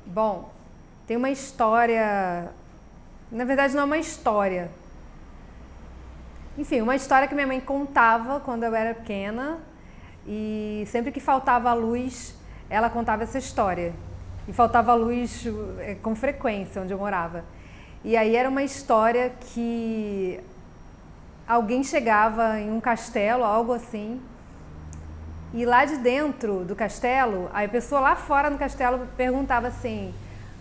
Bom, tem uma história, na verdade não é uma história. Enfim, uma história que minha mãe contava quando eu era pequena e sempre que faltava luz, ela contava essa história. E faltava luz com frequência onde eu morava. E aí era uma história que alguém chegava em um castelo, algo assim, e lá de dentro do castelo, a pessoa lá fora no castelo perguntava assim: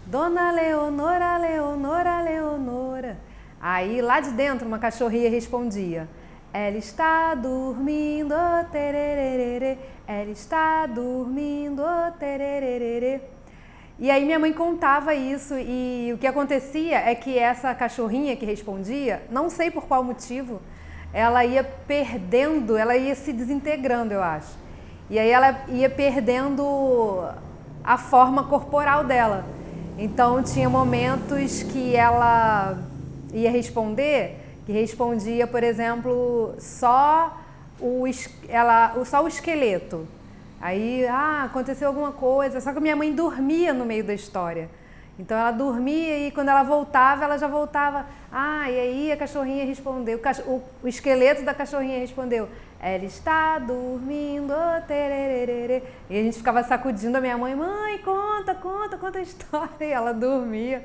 Dona Leonora, Leonora, Leonora. Aí lá de dentro uma cachorrinha respondia: ela está dormindo, tererê, ela está dormindo, tererê. E aí minha mãe contava isso e o que acontecia é que essa cachorrinha que respondia, não sei por qual motivo, ela ia perdendo, ela ia se desintegrando, eu acho. E aí ela ia perdendo a forma corporal dela. Então tinha momentos que ela ia responder, que respondia, por exemplo, só o esqueleto. Aí, aconteceu alguma coisa, só que minha mãe dormia no meio da história. Então ela dormia e quando ela voltava, ela já voltava. E aí a cachorrinha respondeu, o esqueleto da cachorrinha respondeu: ela está dormindo, tererê. E a gente ficava sacudindo a minha mãe: mãe, conta a história. E ela dormia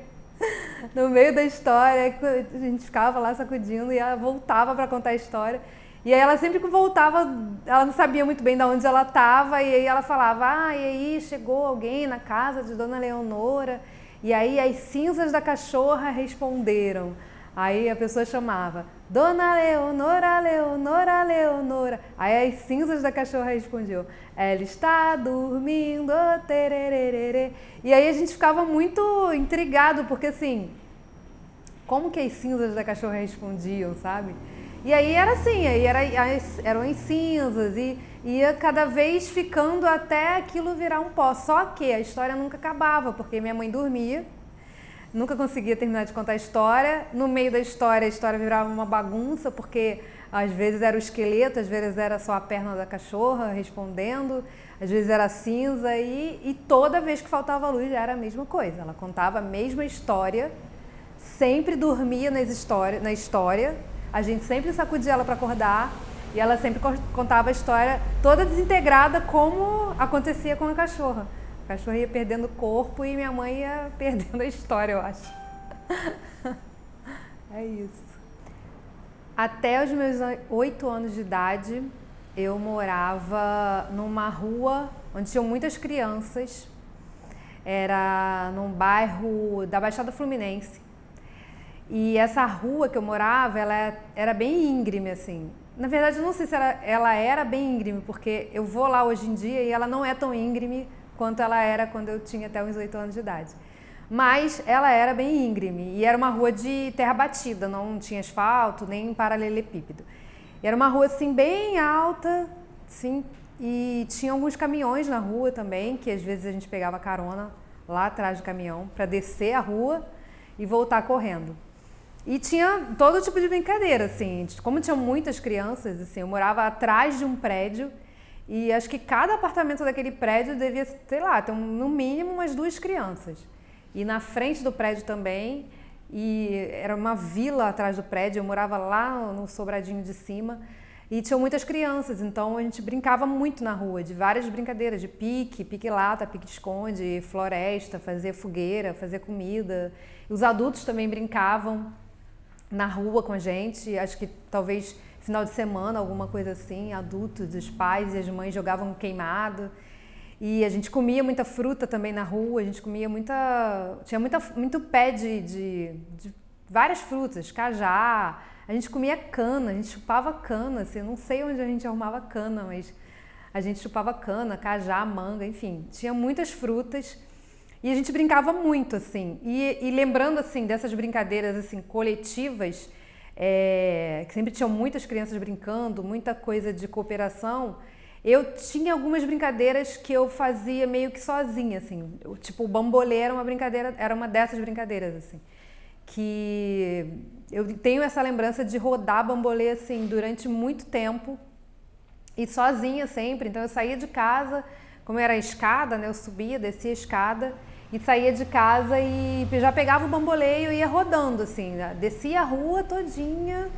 no meio da história, a gente ficava lá sacudindo e ela voltava para contar a história. E aí ela sempre que voltava, ela não sabia muito bem de onde ela estava, e aí ela falava: e aí chegou alguém na casa de Dona Leonora, e aí as cinzas da cachorra responderam. Aí a pessoa chamava: Dona Leonora, Leonora, Leonora. Aí as cinzas da cachorra respondiam: ela está dormindo, tererê. E aí a gente ficava muito intrigado, porque assim, como que as cinzas da cachorra respondiam, sabe? E aí era assim, eram as cinzas e ia cada vez ficando até aquilo virar um pó. Só que a história nunca acabava, porque minha mãe dormia, nunca conseguia terminar de contar a história. No meio da história, a história virava uma bagunça, porque às vezes era o esqueleto, às vezes era só a perna da cachorra respondendo, às vezes era cinza e toda vez que faltava luz era a mesma coisa. Ela contava a mesma história, sempre dormia na história. A gente sempre sacudia ela para acordar e ela sempre contava a história toda desintegrada, como acontecia com a cachorra. A cachorra ia perdendo o corpo e minha mãe ia perdendo a história, eu acho. É isso. Até os meus 8 anos de idade, eu morava numa rua onde tinham muitas crianças. Era num bairro da Baixada Fluminense. E essa rua que eu morava, ela era bem íngreme, assim. Na verdade, eu não sei se ela era bem íngreme, porque eu vou lá hoje em dia e ela não é tão íngreme quanto ela era quando eu tinha até uns 8 anos de idade. Mas ela era bem íngreme e era uma rua de terra batida, não tinha asfalto nem paralelepípedo. E era uma rua assim bem alta, assim, e tinha alguns caminhões na rua também, que às vezes a gente pegava carona lá atrás do caminhão para descer a rua e voltar correndo. E tinha todo tipo de brincadeira, assim, como tinha muitas crianças, assim, eu morava atrás de um prédio e acho que cada apartamento daquele prédio devia, sei lá, ter no mínimo umas 2 crianças. E na frente do prédio também, e era uma vila atrás do prédio, eu morava lá no sobradinho de cima e tinham muitas crianças, então a gente brincava muito na rua, de várias brincadeiras, de pique-lata, pique-esconde, floresta, fazer fogueira, fazer comida. Os adultos também brincavam na rua com a gente, acho que talvez final de semana, alguma coisa assim, adultos, os pais e as mães jogavam queimado. E a gente comia muita fruta também na rua, a gente comia tinha muito pé de várias frutas, cajá, a gente comia cana, a gente chupava cana, assim, eu não sei onde a gente arrumava cana, mas a gente chupava cana, cajá, manga, enfim, tinha muitas frutas. E a gente brincava muito, assim, e lembrando, assim, dessas brincadeiras, assim, coletivas, que sempre tinham muitas crianças brincando, muita coisa de cooperação, eu tinha algumas brincadeiras que eu fazia meio que sozinha, assim, tipo, o bambolê era uma brincadeira, era uma dessas brincadeiras, assim, que eu tenho essa lembrança de rodar bambolê, assim, durante muito tempo, e sozinha sempre, então eu saía de casa como era a escada, né, eu subia, descia a escada e saía de casa e já pegava o bambolê e eu ia rodando, assim, né? Descia a rua todinha,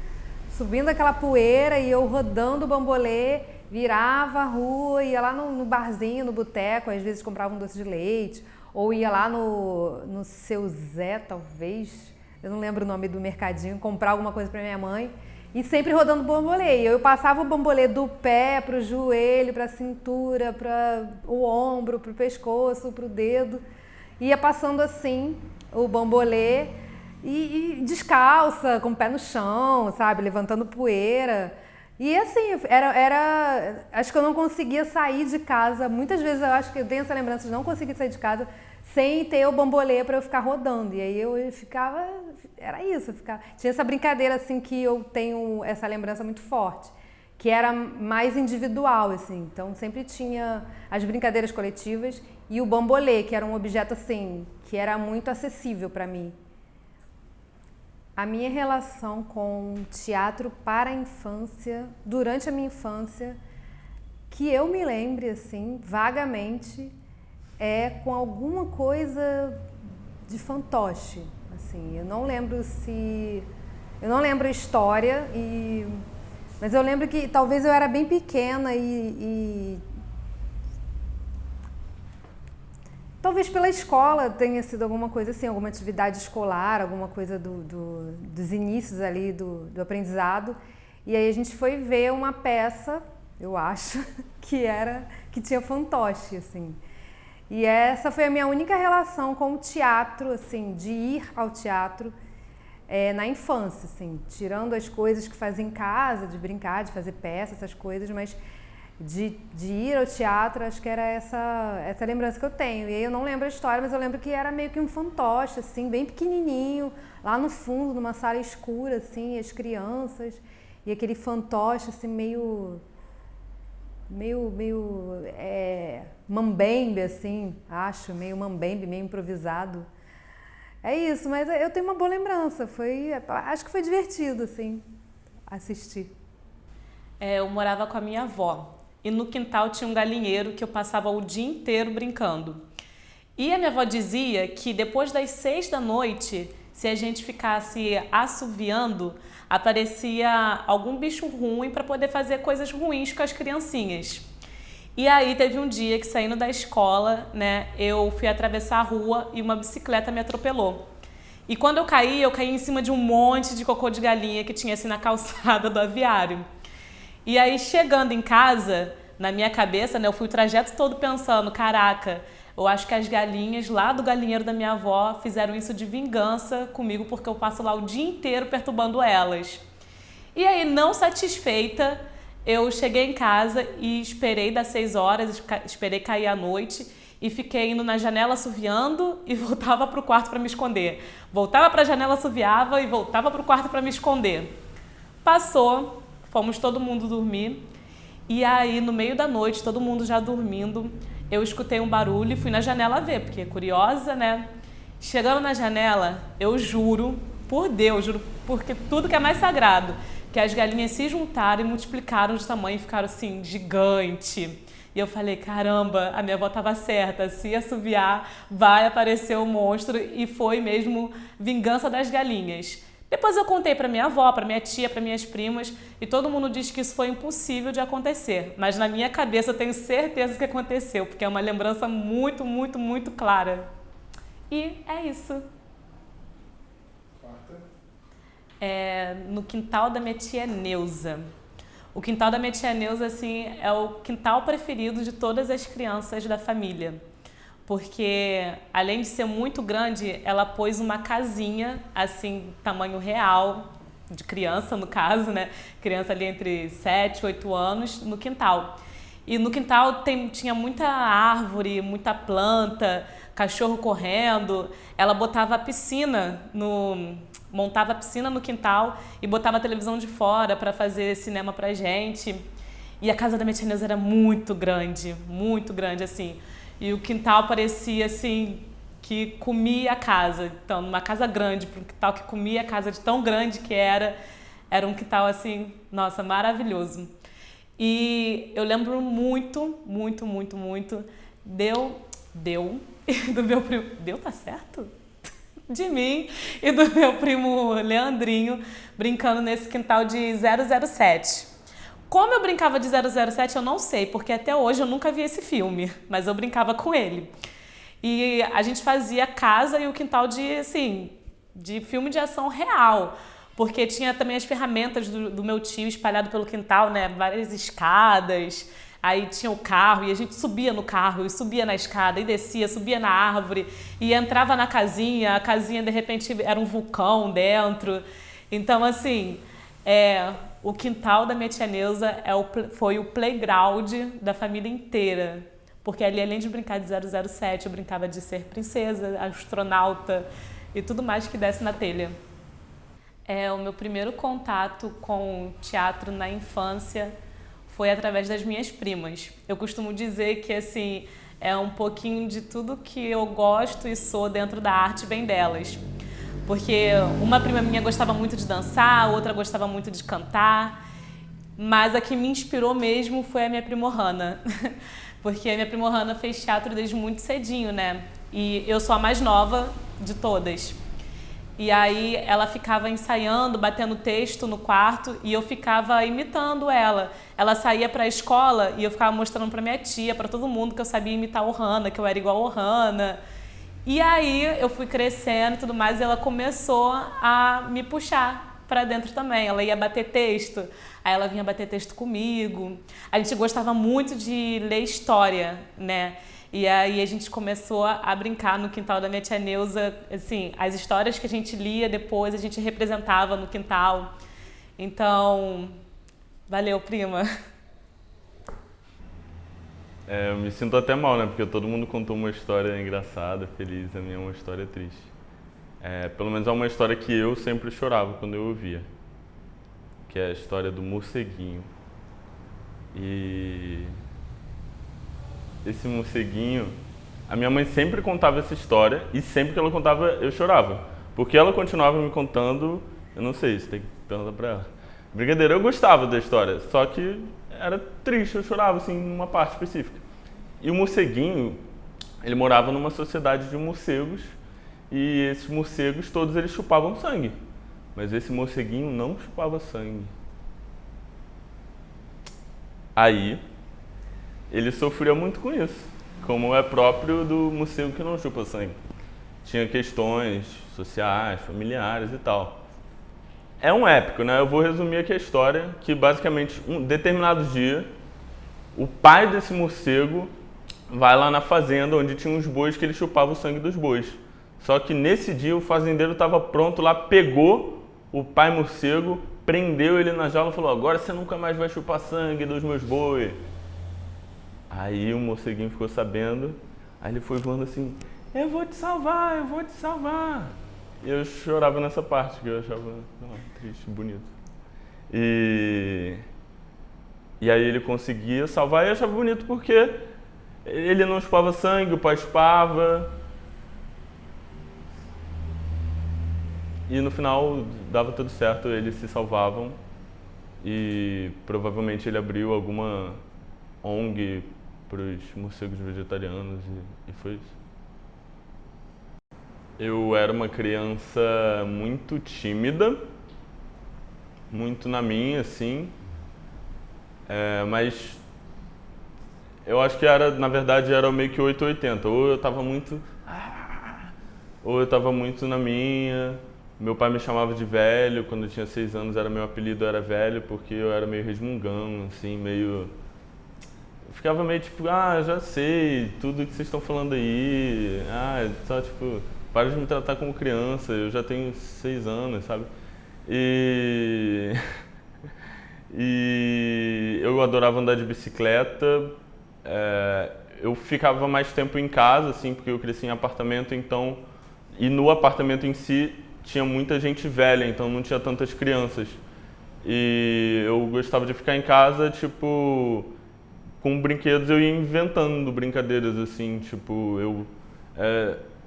subindo aquela poeira e eu rodando o bambolê, virava a rua, ia lá no barzinho, no boteco, às vezes comprava um doce de leite, ou ia lá no Seu Zé, talvez, eu não lembro o nome do mercadinho, comprar alguma coisa para minha mãe. E sempre rodando bambolê. Eu passava o bambolê do pé para o joelho, para a cintura, para o ombro, para o pescoço, para o dedo. Ia passando assim o bambolê e descalça, com o pé no chão, sabe? Levantando poeira. E assim, acho que eu não conseguia sair de casa. Muitas vezes eu acho que eu tenho essa lembrança de não conseguir sair de casa sem ter o bambolê para eu ficar rodando. E aí eu ficava, era isso, tinha essa brincadeira assim que eu tenho essa lembrança muito forte, que era mais individual, assim. Então sempre tinha as brincadeiras coletivas e o bambolê, que era um objeto assim, que era muito acessível para mim. A minha relação com teatro para a infância, durante a minha infância, que eu me lembre assim, vagamente, é com alguma coisa de fantoche, assim. Eu não lembro a história, mas eu lembro que talvez eu era bem pequena e talvez pela escola tenha sido alguma coisa assim, alguma atividade escolar, alguma coisa dos inícios ali do aprendizado. E aí a gente foi ver uma peça, eu acho, que tinha fantoche, assim. E essa foi a minha única relação com o teatro, assim, de ir ao teatro na infância, assim, tirando as coisas que fazia em casa, de brincar, de fazer peça, essas coisas, mas de ir ao teatro, acho que era essa lembrança que eu tenho. E aí eu não lembro a história, mas eu lembro que era meio que um fantoche, assim, bem pequenininho, lá no fundo, numa sala escura, assim, as crianças, e aquele fantoche, assim, meio mambembe, assim, acho, meio mambembe, meio improvisado. É isso, mas eu tenho uma boa lembrança, acho que foi divertido, assim, assistir. Eu morava com a minha avó e no quintal tinha um galinheiro que eu passava o dia inteiro brincando. E a minha avó dizia que depois das 6 da noite, se a gente ficasse assoviando, aparecia algum bicho ruim para poder fazer coisas ruins com as criancinhas. E aí teve um dia que, saindo da escola, né, eu fui atravessar a rua e uma bicicleta me atropelou. E quando eu caí em cima de um monte de cocô de galinha que tinha assim na calçada do aviário. E aí, chegando em casa, na minha cabeça, né, eu fui o trajeto todo pensando, caraca, eu acho que as galinhas lá do galinheiro da minha avó fizeram isso de vingança comigo porque eu passo lá o dia inteiro perturbando elas. E aí, não satisfeita, eu cheguei em casa e esperei das 6 horas, esperei cair a noite e fiquei indo na janela assoviando e voltava para o quarto para me esconder. Voltava para a janela, assoviava e voltava para o quarto para me esconder. Passou, fomos todo mundo dormir e aí no meio da noite, todo mundo já dormindo, eu escutei um barulho e fui na janela ver, porque curiosa, né? Chegando na janela, eu juro, por Deus, juro porque tudo que é mais sagrado, que as galinhas se juntaram e multiplicaram de tamanho e ficaram assim, gigante. E eu falei, caramba, a minha avó estava certa, se assoviar vai aparecer o monstro, e foi mesmo vingança das galinhas. Depois eu contei para minha avó, para minha tia, para minhas primas, e todo mundo diz que isso foi impossível de acontecer. Mas na minha cabeça eu tenho certeza que aconteceu, porque é uma lembrança muito, muito, muito clara. E é isso. No quintal da minha tia Neuza. O quintal da minha tia Neuza, assim, é o quintal preferido de todas as crianças da família. Porque, além de ser muito grande, ela pôs uma casinha, assim, tamanho real, de criança, no caso, né? Criança ali entre 7 e 8 anos, no quintal. E no quintal tinha muita árvore, muita planta, cachorro correndo. Ela botava a piscina montava a piscina no quintal e botava a televisão de fora para fazer cinema pra gente. E a casa da minha tia Neuza era muito grande, assim. E o quintal parecia, assim, que comia a casa. Então, numa casa grande, para um quintal que comia a casa de tão grande que era um quintal, assim, nossa, maravilhoso. E eu lembro muito, muito, muito, muito. Deu do meu primo. Deu, tá certo? De mim e do meu primo Leandrinho brincando nesse quintal de 007. Como eu brincava de 007, eu não sei, porque até hoje eu nunca vi esse filme, mas eu brincava com ele. E a gente fazia casa e o quintal de, assim, de filme de ação real, porque tinha também as ferramentas do meu tio espalhado pelo quintal, né? Várias escadas, aí tinha o carro e a gente subia no carro e subia na escada e descia, subia na árvore e entrava na casinha, a casinha de repente era um vulcão dentro. Então, assim, o quintal da minha tia Neuza foi o playground da família inteira. Porque ali, além de brincar de 007, eu brincava de ser princesa, astronauta e tudo mais que desse na telha. O meu primeiro contato com teatro na infância foi através das minhas primas. Eu costumo dizer que, assim, é um pouquinho de tudo que eu gosto e sou dentro da arte vem delas. Porque uma prima minha gostava muito de dançar, outra gostava muito de cantar, mas a que me inspirou mesmo foi a minha prima Ohana. Porque a minha prima Ohana fez teatro desde muito cedinho, né? E eu sou a mais nova de todas. E aí ela ficava ensaiando, batendo texto no quarto e eu ficava imitando ela. Ela saía para a escola e eu ficava mostrando para minha tia, para todo mundo que eu sabia imitar a Ohana, que eu era igual a Ohana. E aí eu fui crescendo e tudo mais e ela começou a me puxar para dentro também. Ela ia bater texto, aí ela vinha bater texto comigo. A gente gostava muito de ler história, né? E aí a gente começou a brincar no quintal da minha tia Neuza, assim, as histórias que a gente lia depois a gente representava no quintal. Então, valeu, prima. Eu me sinto até mal, né? Porque todo mundo contou uma história engraçada, feliz, a minha é uma história triste. Pelo menos é uma história que eu sempre chorava quando eu ouvia, que é a história do morceguinho. E esse morceguinho, a minha mãe sempre contava essa história e sempre que ela contava eu chorava. Porque ela continuava me contando, eu não sei, você tem que perguntar pra ela. Brincadeira, eu gostava da história, só que era triste, eu chorava assim numa parte específica. E o morceguinho, ele morava numa sociedade de morcegos e esses morcegos todos eles chupavam sangue. Mas esse morceguinho não chupava sangue. Aí, ele sofria muito com isso, como é próprio do morcego que não chupa sangue. Tinha questões sociais, familiares e tal. É um épico, né? Eu vou resumir aqui a história, que basicamente, um determinado dia, o pai desse morcego vai lá na fazenda onde tinha uns bois que ele chupava o sangue dos bois. Só que nesse dia o fazendeiro estava pronto lá, pegou o pai morcego, prendeu ele na jaula e falou: agora você nunca mais vai chupar sangue dos meus bois. Aí o morceguinho ficou sabendo, aí ele foi voando assim: eu vou te salvar, eu vou te salvar. E eu chorava nessa parte, que eu achava triste, bonito. E aí ele conseguia salvar e eu achava bonito porque ele não chupava sangue, o pai chupava. E no final dava tudo certo, eles se salvavam. E provavelmente ele abriu alguma ONG para os morcegos vegetarianos e foi isso. Eu era uma criança muito tímida, muito na minha, assim, mas eu acho que na verdade era meio que 880, ou eu estava muito, ou eu estava muito na minha. Meu pai me chamava de velho, quando eu tinha 6 anos meu apelido era velho, porque eu era meio resmungão, assim, meio... Eu ficava meio tipo, já sei tudo que vocês estão falando aí, só tipo... Para de me tratar como criança, eu já tenho 6 anos, sabe? E eu adorava andar de bicicleta. Eu ficava mais tempo em casa, assim, porque eu cresci em apartamento, então... E no apartamento em si tinha muita gente velha, então não tinha tantas crianças. E eu gostava de ficar em casa, tipo... Com brinquedos eu ia inventando brincadeiras, assim, tipo... Eu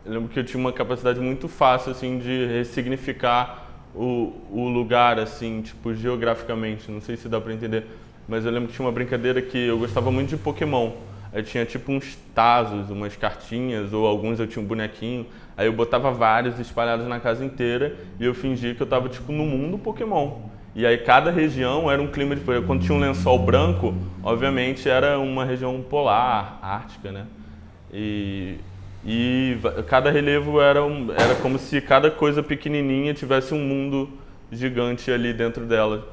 lembro que eu tinha uma capacidade muito fácil, assim, de ressignificar o lugar, assim, tipo, geograficamente. Não sei se dá pra entender. mas eu lembro que tinha uma brincadeira que eu gostava muito de Pokémon. Aí tinha tipo uns tazos, umas cartinhas, ou alguns eu tinha um bonequinho. Aí eu botava vários espalhados na casa inteira e eu fingia que eu tava tipo no mundo Pokémon. E aí cada região era um clima diferente. Quando tinha um lençol branco, obviamente era uma região polar, ártica, né? E cada relevo era como se cada coisa pequenininha tivesse um mundo gigante ali dentro dela.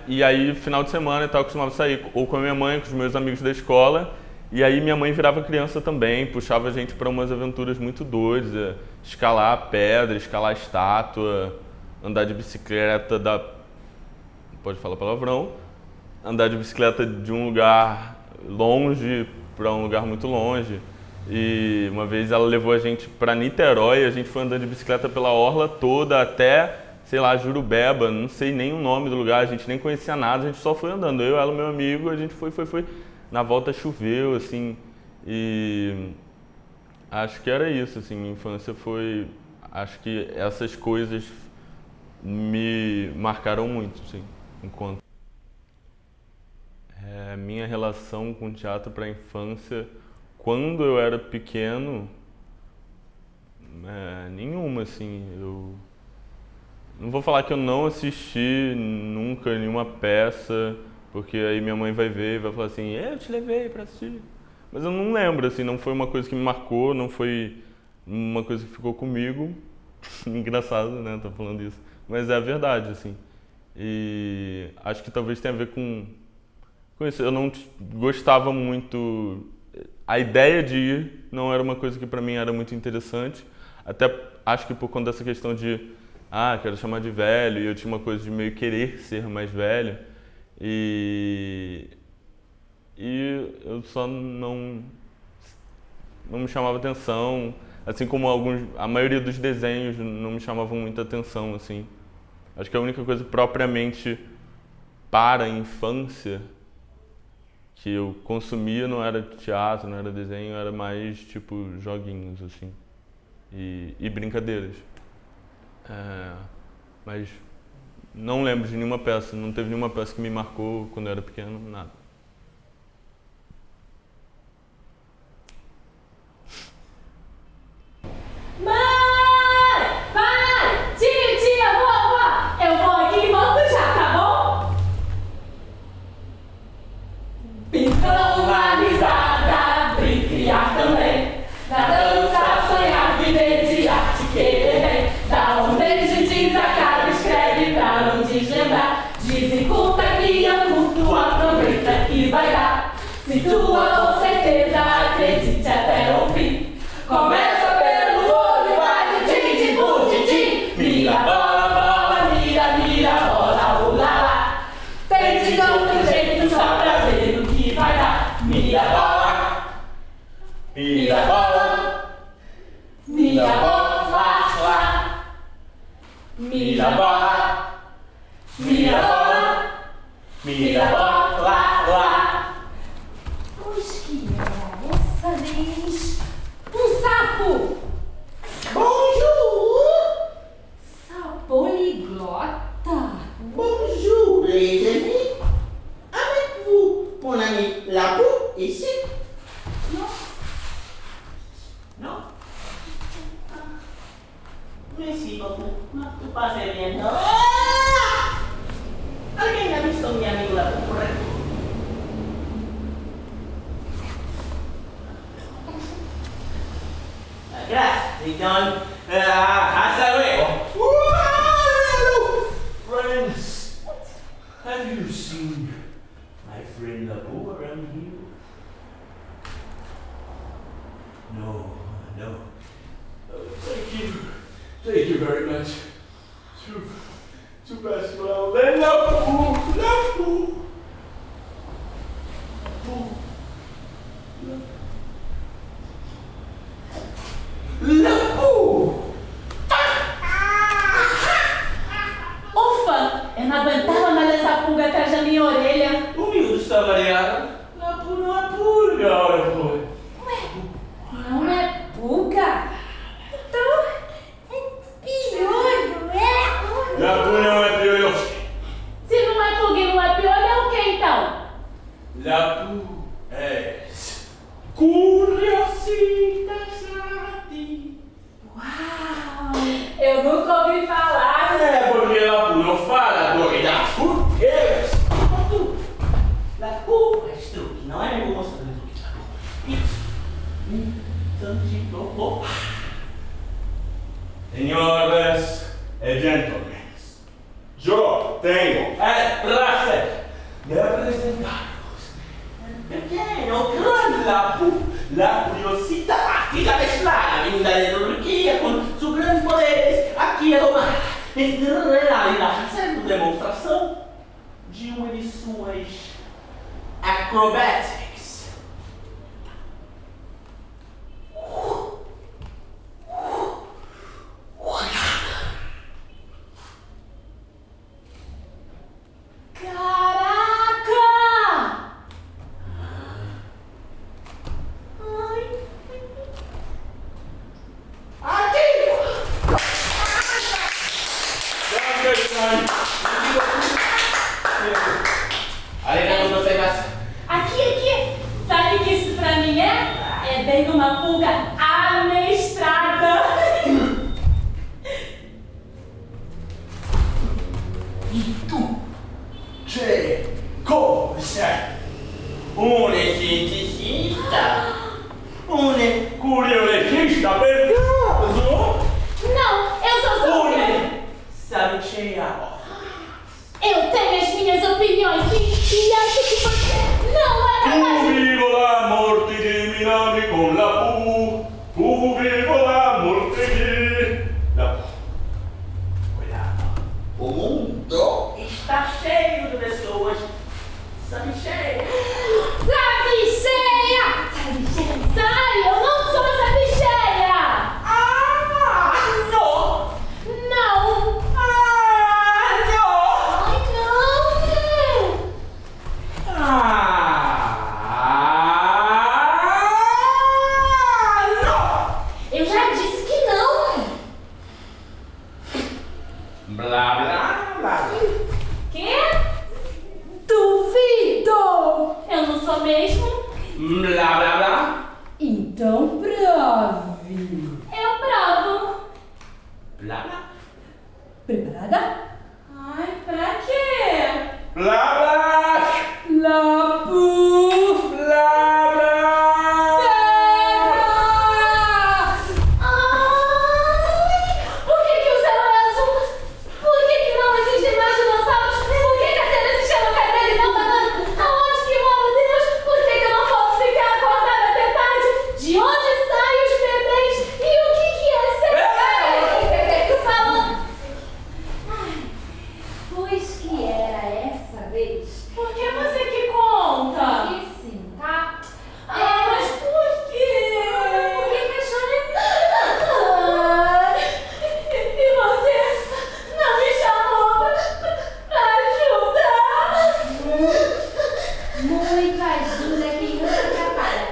E aí, final de semana e tal, eu costumava sair ou com a minha mãe, com os meus amigos da escola. E aí minha mãe virava criança também, puxava a gente para umas aventuras muito doidas. Escalar pedra, escalar estátua, andar de bicicleta pode falar palavrão. Andar de bicicleta de um lugar longe para um lugar muito longe. E uma vez ela levou a gente para Niterói, a gente foi andando de bicicleta pela orla toda até, sei lá, Jurubeba, não sei nem o nome do lugar, a gente nem conhecia nada, a gente só foi andando. Eu, ela, meu amigo, a gente foi. Na volta choveu, assim, e acho que era isso, assim, minha infância foi... Acho que essas coisas me marcaram muito, assim, enquanto... Minha relação com teatro para a infância, quando eu era pequeno, nenhuma, assim, eu... Não vou falar que eu não assisti nunca nenhuma peça, porque aí minha mãe vai ver e vai falar assim, eu te levei para assistir. Mas eu não lembro, assim, não foi uma coisa que me marcou, não foi uma coisa que ficou comigo. Engraçado, né, tá falando isso. Mas é a verdade, assim. E acho que talvez tenha a ver com isso. Eu não gostava muito... A ideia de ir não era uma coisa que para mim era muito interessante. Até acho que por conta dessa questão de, quero chamar de velho, e eu tinha uma coisa de meio querer ser mais velho. E eu só não me chamava atenção, assim como a maioria dos desenhos não me chamavam muita atenção, assim. Acho que a única coisa propriamente para a infância que eu consumia não era teatro, não era desenho, era mais tipo joguinhos, assim, e brincadeiras. Mas não lembro de nenhuma peça, não teve nenhuma peça que me marcou quando eu era pequeno, nada. Mãe! Pai! Tia, vovó! Eu vou aqui e volto já, tá bom? Então uma risada, brincar também. Na dança, sonhar, viver de arte, querer. Dá um beijo, diz a cara, escreve pra não deslembrar. Desencuta que eu curto, aproveita que vai dar. Se tua com certeza, acredite até o fim. Começa pelo olho, vai de tim, tim, tim. Mira, bola, mira, bola, ula, lá. Tente de outro jeito só pra ver o que vai dar. Mira, bola, mira, bola, mira, bola, lá. Mira, bola, mira, bola, mira, bola, lá. Pois que era essa vez? Um sapo! Bonjour! Sapoliglota? Bonjour les amis! Avec vous, mon ami Lapou, ici? Non. Non? Merci beaucoup. Tout passe bien. Alguém já visto meu amigo Lapou por aqui? Graças, então, Friends, have you seen my friend Lapou around here? No. Thank you very much. Too bad, well, then Lapou. Lapou! Ufa! Eu não aguentava mais essa pulga atrás da minha orelha. O miúdo está variado. Lapou não há pulga, ora foi. Não é pulga? Então é piolho, é? Lapou não é piolho. La Pooh es curiosità. Uau! Eu nunca ouvi falar. É porque la Pooh não fala, doida. Por quê? La Pooh faz truque, não é? Eu vou mostrar o truque de la Pooh. Isso. Instantinho. Senhores e gentlemen, eu tenho el placer de apresentar-vos el pequeño gran la Pooh, la curiosità extraña vinda de Turquía con sus grandes poderes aqui a domar. Irá fazer uma demonstração de uma de suas acrobatics. Caraca! Aqui! Sabe o que isso pra mim é? É bem uma pulga amestrada. E tu, c'è cosa? Un cientifista? Un curiosista per caso? Não, eu sou só Sabicheia. Eu tenho as minhas opiniões e acho que você não é capaz de... Vivo la morte di Minami con la Pooh, vivo la morte di la Pooh. Cuidado. O mundo está cheio de pessoas sabicheias. Sabicheia! Sai, eu não sou sabicheia! Ah, no! Não! Ah, no! Ai, não! No! Eu já disse que não! Blá, blá, blá. Quê? Duvido! Eu não sou mesmo? Blá, blá, blá. Então prove! Eu provo! Blá, blá. Preparada? Ai, pra quê? Blá, blá. La Pooh! Blá, blá. Ai! Por que o céu é azul? Por que não existem mais dinossauros? Por que a Terra se chama cadeira e não banana? Aonde que mora Deus? Por que eu não posso ficar acordada até tarde? De onde saem os bebês? E o que é ser? Falando. Ai, pois que era essa vez? Por que você que conta? Porque sim, tá? Mas por quê? Porque e você não me chamou pra ajudar? Muita ajuda que nunca atrapalha.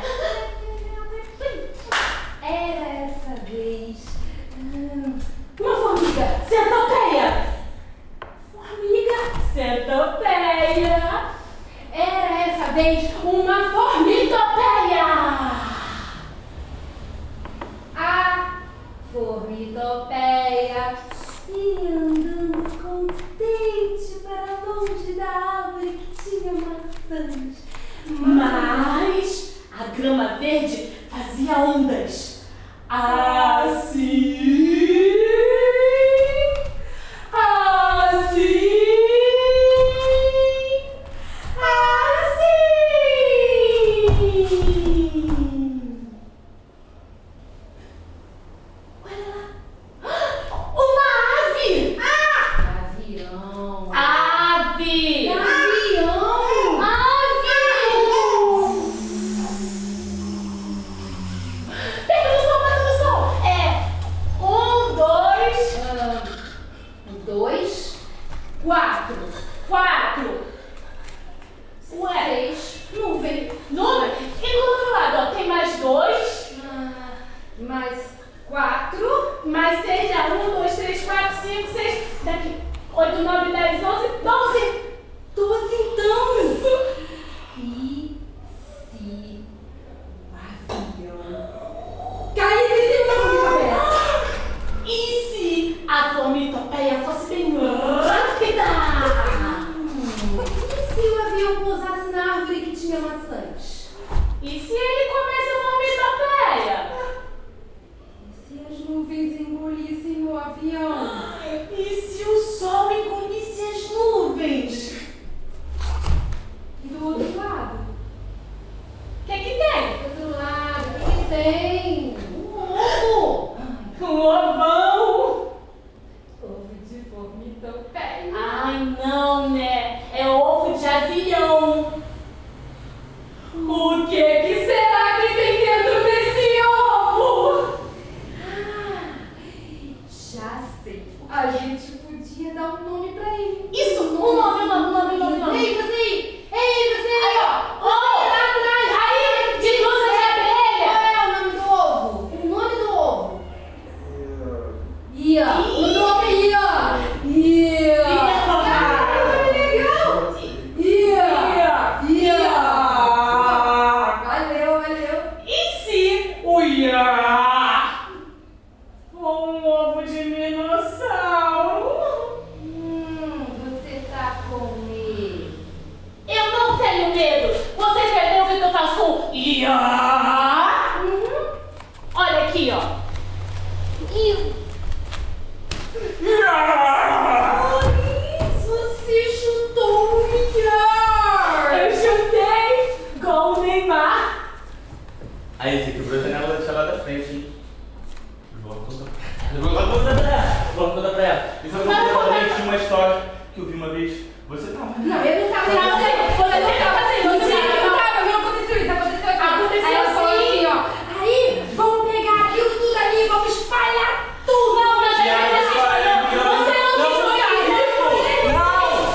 Era essa vez uma formiga centopeia. Formiga centopeia. Era essa vez uma formitopeia. A formitopeia ia andando contente para longe da árvore que tinha maçãs. Mas a grama verde fazia ondas. Assim. Olha lá. Uma ave! Avião. Ave! Avião! Avião! Pega no sol, bate no sol! É frutinha maçãs? E se ele comesse a marmita E se as nuvens engolissem o avião? E se o sol engolisse as nuvens? E do outro lado? O que tem? Do outro lado, o que tem? Um ovo! Um ovão! Ovo de formiga-pé. Ai, não, né? É ovo de avião. O que será que tem dentro desse ovo? Já sei. A gente podia dar um nome pra ele. Isso, um nome. Ei, você aí! Ei, você aí! Aí, ó. Você lá atrás! Aí, de blusa de abelha. Qual é o nome do ovo? O nome do ovo? Ia! O nome é Ia! Ia! Cara, que nome legal! Ia! Valeu! E se o Iá for um ovo de minossauro? Você tá com medo? Eu não tenho medo. Você entendeu que eu faço um Iá? Olha aqui, ó. Você chutou um milhar! Eu chutei igual o Neymar. Aí, você quebrou a janela, deixa lá da frente, hein? Vamos contar pra ela. Isso é também tinha uma história que eu vi uma vez. Você tava. Não, eu não tava. Você não tava assim. Você não tava. Não aconteceu isso. Aconteceu assim. Aconteceu Aí ela falou assim. assim, ó. Aí, vamos pegar aquilo tudo ali, vamos espalhar tudo. Não, mas E aí, você não quis jogar.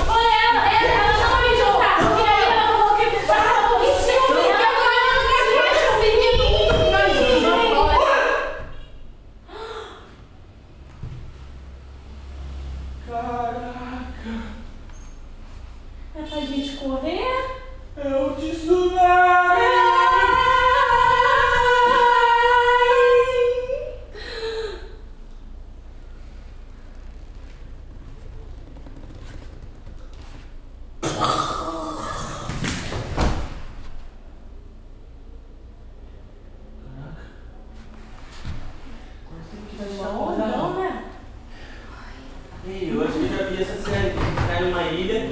Foi ela não me jogar. E aí ela falou que precisava de ciúme. É pra gente correr? É o tsunami! Não, né? Ei, eu acho que eu já vi essa série. Cai numa ilha.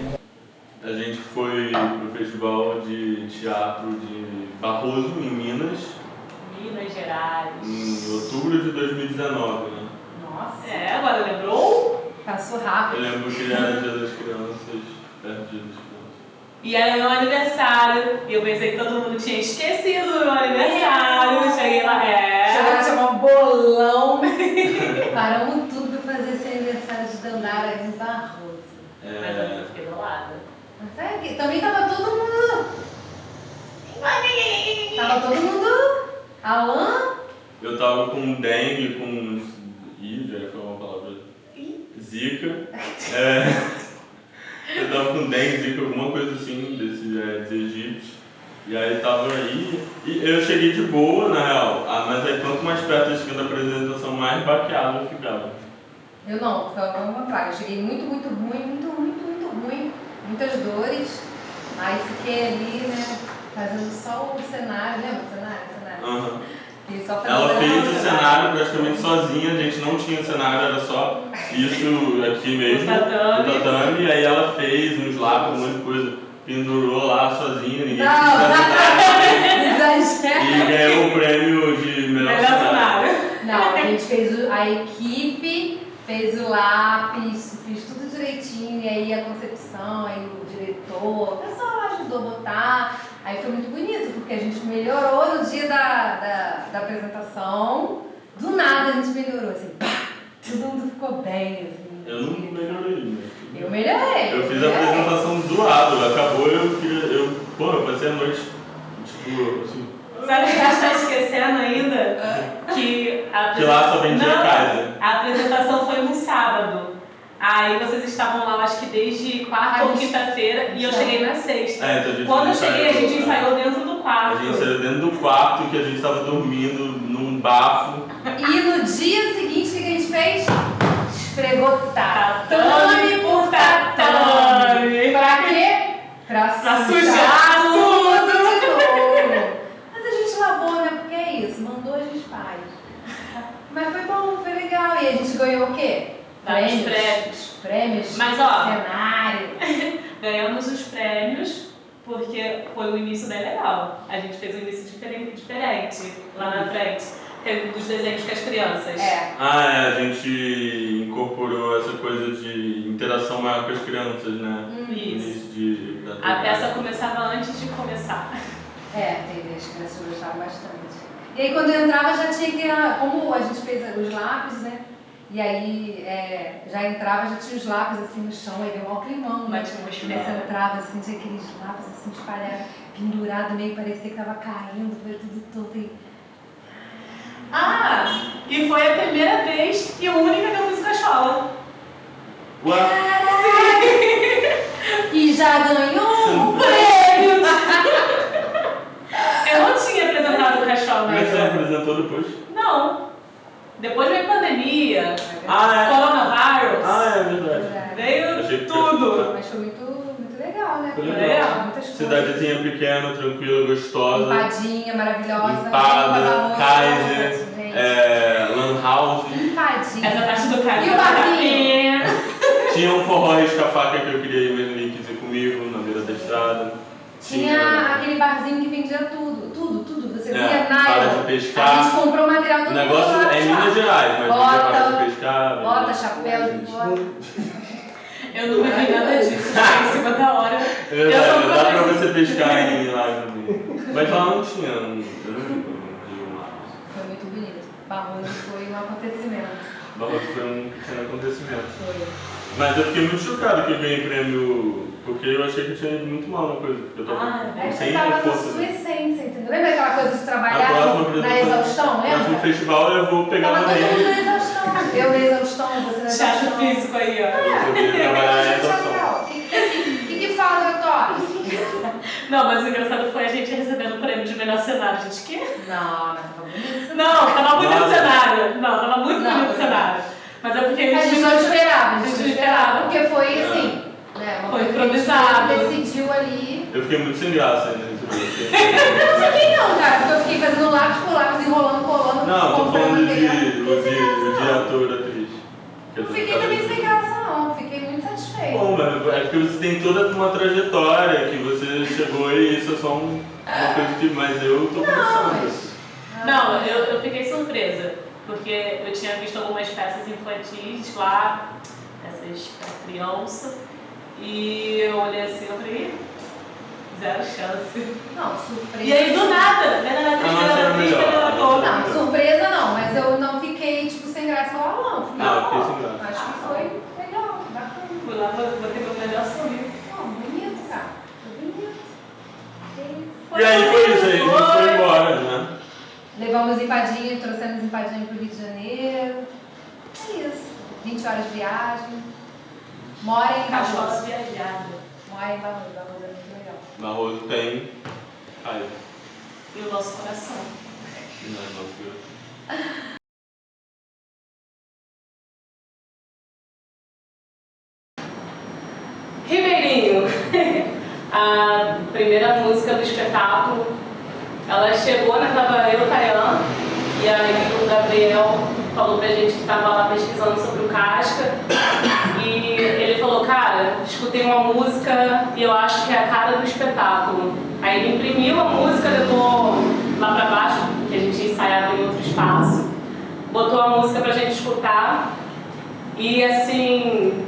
A gente foi pro festival de teatro de Barroso, em Minas, Minas Gerais. em outubro de 2019, né? Nossa. É, agora lembrou? Passou Eu rápido. lembro que era Dia das Crianças, perto do Dia das Crianças. E era meu aniversário. E eu pensei que todo mundo tinha esquecido do meu aniversário. Cheguei lá, Chegaram a chamar um bolão. Paramos tudo pra fazer esse aniversário de Dandara em Barroso. Mas antes eu fiquei do lado. Até que também tava todo mundo. Tava todo mundo. Alan. Eu tava com dengue, com. Ih, já foi uma palavra. Zika. Eu tava com dengue, zika, alguma coisa assim, desses egípcios. E aí tava aí. E eu cheguei de boa, na real. Mas aí quanto mais perto eu cheguei da apresentação, mais baqueado eu ficava. Eu não, foi uma praga. Eu cheguei muito ruim. Muitas dores. Aí fiquei ali, né, fazendo só o cenário, lembra o cenário? Aham. Fiquei só fazendo Ela fez o cenário praticamente sozinha, a gente não tinha cenário, era só isso aqui mesmo, O tatame. e aí ela fez uns lápis, um monte de coisa, pendurou lá sozinha, ninguém Não, quis ajudar, exagero. e ganhou o prêmio de melhor cenário. Não, a gente fez a equipe fez o lápis, fiz tudo direitinho, e aí a concepção, aí o diretor, o pessoal ajudou a botar. Aí foi muito bonito, porque a gente melhorou no dia da apresentação. Do nada a gente melhorou, assim, pá! Todo mundo ficou bem, assim. Eu não melhorei, né? Eu melhorei. Eu fiz a apresentação zoado, acabou, eu passei a noite, tipo, assim. Sabe o que a gente tá esquecendo ainda? Que lá só vendia casa. A apresentação foi no sábado. Aí vocês estavam lá, acho que desde quarta ou quinta-feira, e eu cheguei na sexta. Então a gente Quando eu cheguei, a gente ensaiou, ensaiou dentro do quarto. A gente saiu dentro do quarto, que a gente tava dormindo num bafo. E no dia seguinte, o que a gente fez? Esfregou Tatame por tatame. Pra quê? Pra Pra sujar tudo! ganhou o quê? Vários prêmios. Prêmios, Mas, ó, cenário. Ganhamos os prêmios porque foi o início bem legal. A gente fez um início diferente lá na frente. Teve dos desenhos com as crianças. A gente incorporou essa coisa de interação maior com as crianças, né? Isso. A peça começava antes de começar. Teve, as crianças gostavam bastante. E aí quando eu entrava já tinha que, como a gente fez os lápis, né? E aí já entrava, já tinha os lápis assim no chão, aí deu um climão, né? Você entrava assim, tinha aqueles lápis assim espalhados, pendurado, meio parecia que tava caindo, foi tudo todo e... E foi a primeira vez e única que eu fiz cachola. E já ganhou um prêmio! Eu não tinha apresentado o cachola. Mas você apresentou depois? Não. Depois veio pandemia, coronavírus. É verdade. Veio tudo. Mas foi muito legal, né? Foi legal. Muitas coisas. Cidadezinha pequena, tranquila, gostosa. Limpadinha, maravilhosa. Limpada, Kaiser, Lan House. Limpadinha. Essa parte do Kaiser. E o barzinho? Tinha um forró risca-faca que eu queria ir, mas ninguém quis ir comigo, na beira da estrada. Tinha aquele barzinho que vendia tudo. Você via para de pescar. A gente comprou material todo O negócio lá, é em Minas Gerais, mas para de pescar. Bota, chapéu, bota. Eu não vivi nada disso, fiquei em cima da hora. É verdade, dá pra você pescar em lá também. Mas lá não tinha, eu não vi lá. Foi muito bonito. Barroso foi um acontecimento. Barroso foi um pequeno acontecimento. Foi. Mas eu fiquei muito chocado que eu ganhei prêmio, porque eu achei que eu tinha ido muito mal na coisa. Porque eu tava Você sem tava na força. sua essência, entendeu? Lembra aquela coisa de Na trabalhar próxima na exaustão, No próximo lembra? festival eu vou pegar Tava uma todo mundo dele. na exaustão. Eu na exaustão, você na exaustão. Teatro físico aí, ó. Eu poder trabalhar em exaustão. O que fala, doutor? Não, mas o engraçado foi a gente recebendo o prêmio de melhor cenário. Gente, que? Não, mas tava bonito. Não, tava bonito o Nossa. cenário. Não, tava muito bonito o cenário. Mas é porque A gente não esperava, A gente não esperava. porque foi assim, né? Uma Foi coisa que a gente improvisado. decidiu ali. Eu fiquei muito sem graça ainda. Eu não fiquei não, cara, porque eu fiquei fazendo lápis por lápis, enrolando, colando. Não, tô comprando falando material. de ator, atriz. Não fiquei também sem graça não, fiquei muito satisfeita. Bom, mas é porque você tem toda uma trajetória que você chegou e isso é só uma coisa que... Mas eu tô pensando. Não, eu fiquei surpresa, porque eu tinha visto algumas peças infantis lá, essas pra criança, e eu olhei assim e falei, zero chance. Não, surpresa. E aí do nada, Não, surpresa não, mas eu não fiquei tipo sem graça lá não. Não, fiquei sem graça. Acho que foi legal, bacana. Fui lá, botei meu melhor sorriso. Não, bonito, cara. Foi bonito. E aí foi isso, aí a gente foi embora, né? Levamos empadinha, trouxemos empadinha pro Rio de Janeiro. É isso. 20 horas de viagem. Mora em Cachola Barroso. viajada. Mora em Barroso. Barroso é muito legal. Barroso tem raiva. E o nosso coração. Não, não, Ribeirinho, a primeira música do espetáculo, ela chegou, né, tava eu, Tayan, e aí o Gabriel falou pra gente que estava lá pesquisando sobre o Casca, e ele falou, cara, escutei uma música e eu acho que é a cara do espetáculo. Aí ele imprimiu a música, levou lá pra baixo, que a gente ensaiava em outro espaço, botou a música pra gente escutar, e assim...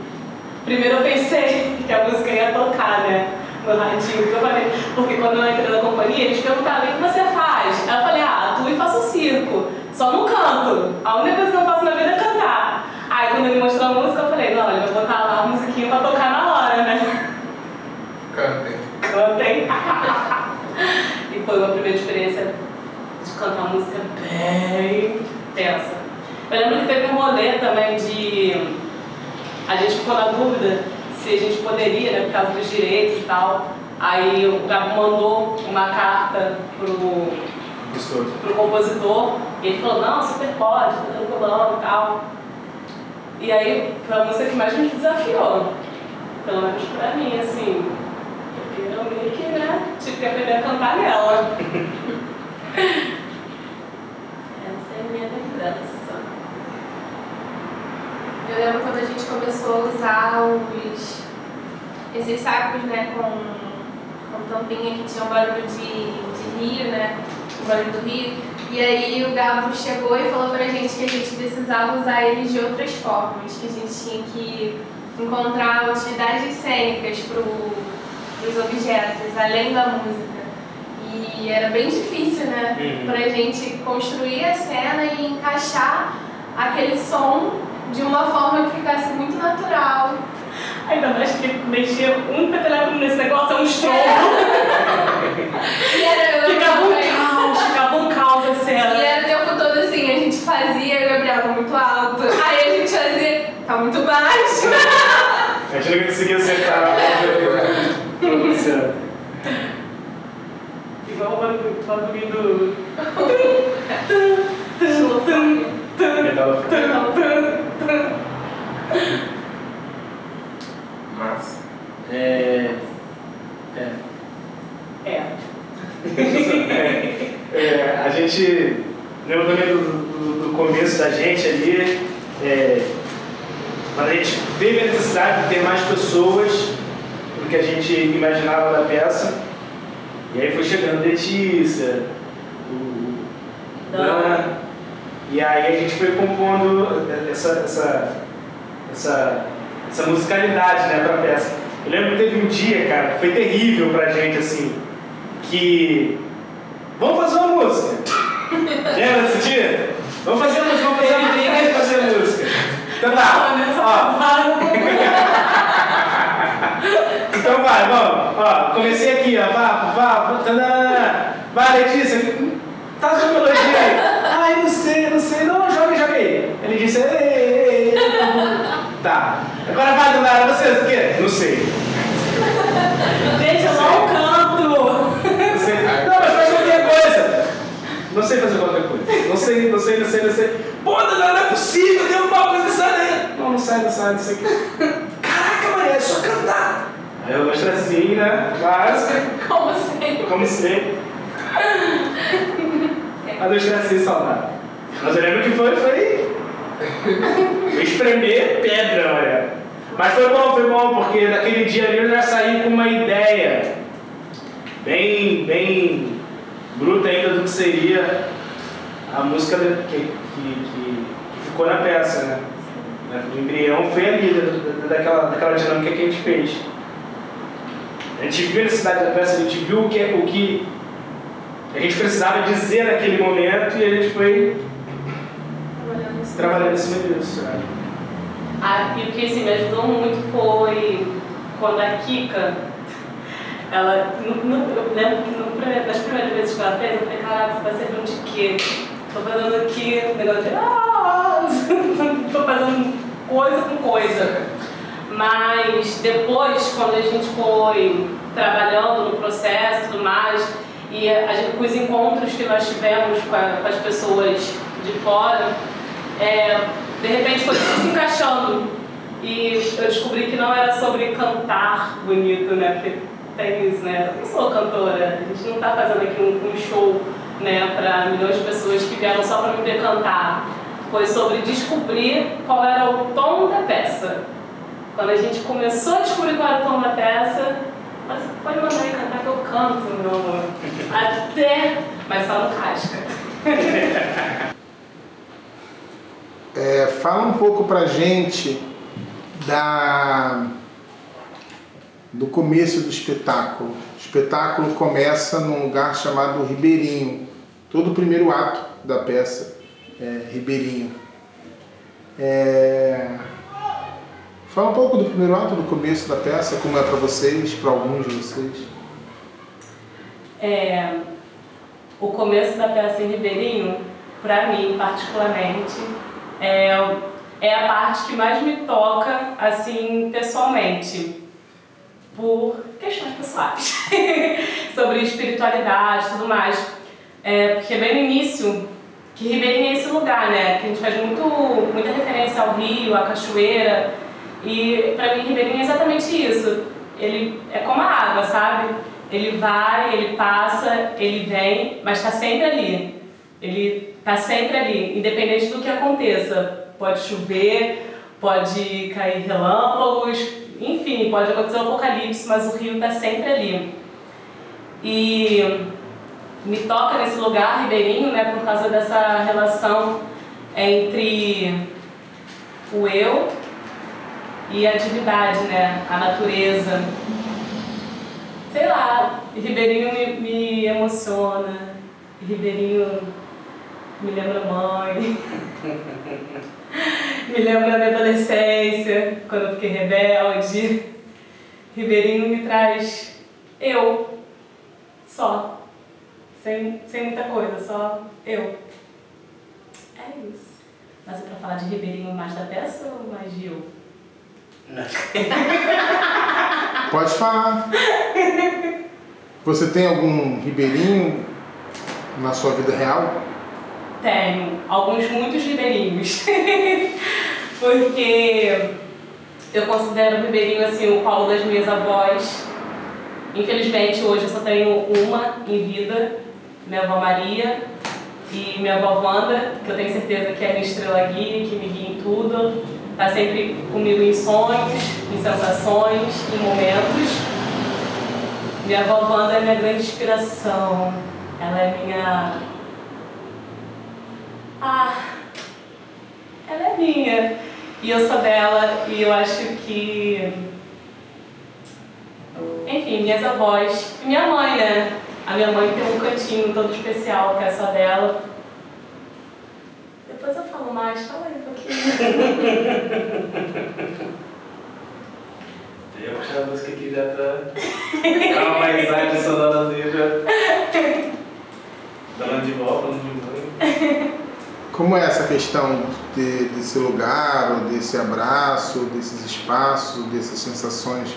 Primeiro eu pensei que a música ia tocar, né, no radinho, porque eu falei, porque quando eu entrei na companhia, eles perguntaram, o que você faz? Aí eu falei, atuo e faço circo, só não canto, a única coisa que eu faço na vida é cantar. Aí quando ele mostrou a música, eu falei, não, ele vai botar lá a musiquinha pra tocar na hora, né. Cantem. E foi uma primeira experiência de cantar música bem tensa. Eu lembro que teve um rolê também de... A gente ficou na dúvida se a gente poderia, né, por causa dos direitos e tal. Aí o Gabo mandou uma carta pro compositor e ele falou, não, super pode, tá tranquilão e tal. E aí foi a música que mais me desafiou, pelo menos pra mim, assim, porque eu meio que, né, tive que aprender a cantar nela. Essa é a minha lembrança. lembro quando a gente começou a usar esses sacos, né, com tampinha que tinha um barulho de rio, né, o barulho do rio. E aí o Gabo chegou e falou pra gente que a gente precisava usar eles de outras formas, que a gente tinha que encontrar utilidades cênicas pros objetos, além da música. E era bem difícil, né, pra gente construir a cena e encaixar aquele som de uma forma que ficasse muito natural. Ainda mais que mexer um peteleco nesse negócio é um estrondo. Ficava um caos a cena. E era o tempo todo assim, a gente fazia e o Gabriel tá muito alto. Aí a gente fazia, tá muito baixo. A gente não conseguia acertar. Igual o barulhinho do... Massa. A gente lembra também do começo da gente ali, quando a gente teve a necessidade de ter mais pessoas do que a gente imaginava da peça. E aí foi chegando Letícia, o Dan, e aí a gente foi compondo essa musicalidade, né, pra peça. Eu lembro que teve um dia, cara, que foi terrível pra gente, assim, que... Vamos fazer uma música! Lembra desse dia? Vamos fazer a música, vamos fazer a música. Então tá, ó. Então vai, vamos. Ó, comecei aqui, ó. Vá. Vai, Letícia. Tá a sua melodia aí. Ai, não sei. Não, joga aí. Ele disse, ei. Tá. Agora vai, Donara, você o quê? Não sei. Gente, eu não canto. Não sei. Não, mas faz qualquer coisa. Não sei fazer qualquer coisa. Não sei. Pô, Donara, não é possível, tem alguma coisa saindo aí. Não sai, não sei o quê. Caraca, Maria, é só cantar. Aí eu mostro assim, né? Básica. Como sempre. A do assim, saudável. Mas eu lembro que foi espremer pedra, olha. Mas foi bom, porque naquele dia ali eu já saí com uma ideia bem bruta ainda do que seria a música que ficou na peça, né? O embrião foi ali, daquela dinâmica que a gente fez. A gente viu a necessidade da peça, a gente viu o que a gente precisava dizer naquele momento e a gente foi trabalhando em cima disso. Né? E o que me ajudou muito foi quando a Kika, ela, eu lembro que nas primeiras vezes que ela fez, eu falei, caraca, você tá servindo de quê? Tô fazendo aqui um negócio de... tô fazendo coisa com coisa. Mas depois, quando a gente foi trabalhando no processo e tudo mais, e com os encontros que nós tivemos com as pessoas de fora, de repente foi tudo se encaixando. E eu descobri que não era sobre cantar bonito, né? Porque tem isso, né? Eu não sou cantora, a gente não está fazendo aqui um show, né, para milhões de pessoas que vieram só para me ver cantar. Foi sobre descobrir qual era o tom da peça. Quando a gente começou a descobrir qual era o tom da peça, você pode mandar aí cantar que eu canto, meu amor. Mas só no casca. Fala um pouco pra gente do começo do espetáculo. O espetáculo começa num lugar chamado Ribeirinho. Todo o primeiro ato da peça é Ribeirinho. Fala um pouco do primeiro ato, do começo da peça, como é para vocês, para alguns de vocês. O começo da peça em Ribeirinho, para mim particularmente, é a parte que mais me toca, assim, pessoalmente, por questões pessoais, sobre espiritualidade e tudo mais. Porque bem no início, que Ribeirinho é esse lugar, né, que a gente faz muita referência ao rio, à cachoeira, e pra mim Ribeirinho é exatamente isso. Ele é como a água, sabe? Ele vai, ele passa, ele vem, mas tá sempre ali. Ele tá sempre ali, independente do que aconteça. Pode chover, pode cair relâmpagos, enfim, pode acontecer um apocalipse, mas o rio está sempre ali. E me toca nesse lugar, Ribeirinho, né, por causa dessa relação entre o eu e a divindade, né, a natureza. Sei lá, Ribeirinho me emociona, Ribeirinho me lembra mãe, me lembra da minha adolescência, quando eu fiquei rebelde. Ribeirinho me traz eu, só, sem muita coisa, só eu. É isso. Mas é pra falar de Ribeirinho mais da peça ou mais de eu? Pode falar. Você tem algum ribeirinho na sua vida real? Tenho. Muitos ribeirinhos. Porque eu considero o ribeirinho assim, o colo das minhas avós. Infelizmente hoje eu só tenho uma em vida, minha avó Maria e minha avó Wanda, que eu tenho certeza que é minha estrela guia, que me guia em tudo. Está sempre comigo em sonhos, em sensações, em momentos. Minha avó Wanda é minha grande inspiração. Ela é minha... ela é minha. E eu sou dela e eu acho que... Enfim, minhas avós. E minha mãe, né? A minha mãe tem um cantinho todo especial que é só dela. Depois eu falo mais, fala aí um pouquinho. Eu vou puxar a música aqui já pra dar uma paisagem sonora já. Falando de vó, falando de mãe. Como é essa questão desse lugar, ou desse abraço, desses espaços, dessas sensações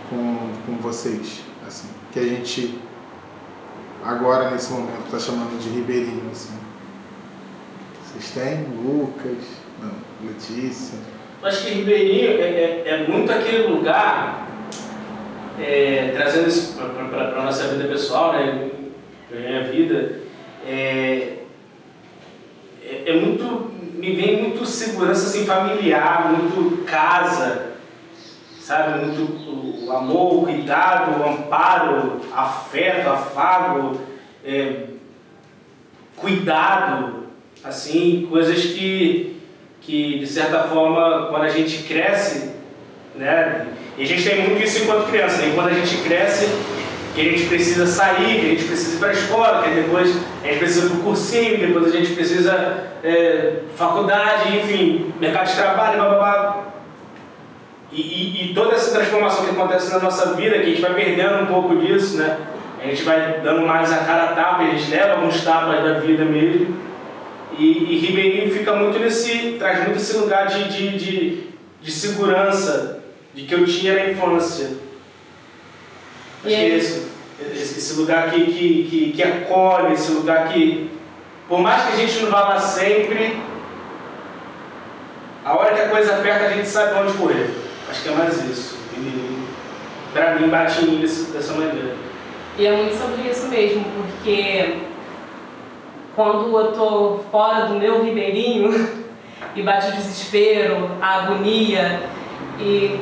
com vocês? Assim, que a gente agora nesse momento está chamando de ribeirinho, assim. Vocês têm? Lucas? Não, Letícia? Eu acho que Ribeirinho é muito aquele lugar, trazendo isso para a nossa vida pessoal, né, para a minha vida, muito, me vem muito segurança assim, familiar, muito casa, sabe, muito o amor, o cuidado, o amparo, afeto, afago, cuidado, assim, coisas que de certa forma, quando a gente cresce, né, e a gente tem muito isso enquanto criança, né, quando a gente cresce, que a gente precisa sair, que a gente precisa ir para a escola, que depois a gente precisa ir para o cursinho, depois a gente precisa faculdade, enfim, mercado de trabalho, blá, blá, blá. E toda essa transformação que acontece na nossa vida, que a gente vai perdendo um pouco disso, né, a gente vai dando mais a cara a tapa, a gente leva alguns tapas da vida mesmo. E Ribeirinho fica muito traz muito esse lugar de segurança, de que eu tinha na infância. Acho que é esse lugar que acolhe, esse lugar que, por mais que a gente não vá lá sempre, a hora que a coisa aperta a gente sabe onde correr. Acho que é mais isso. E pra mim bate em mim dessa maneira. E é muito sobre isso mesmo, porque quando eu tô fora do meu ribeirinho e bate o desespero, a agonia e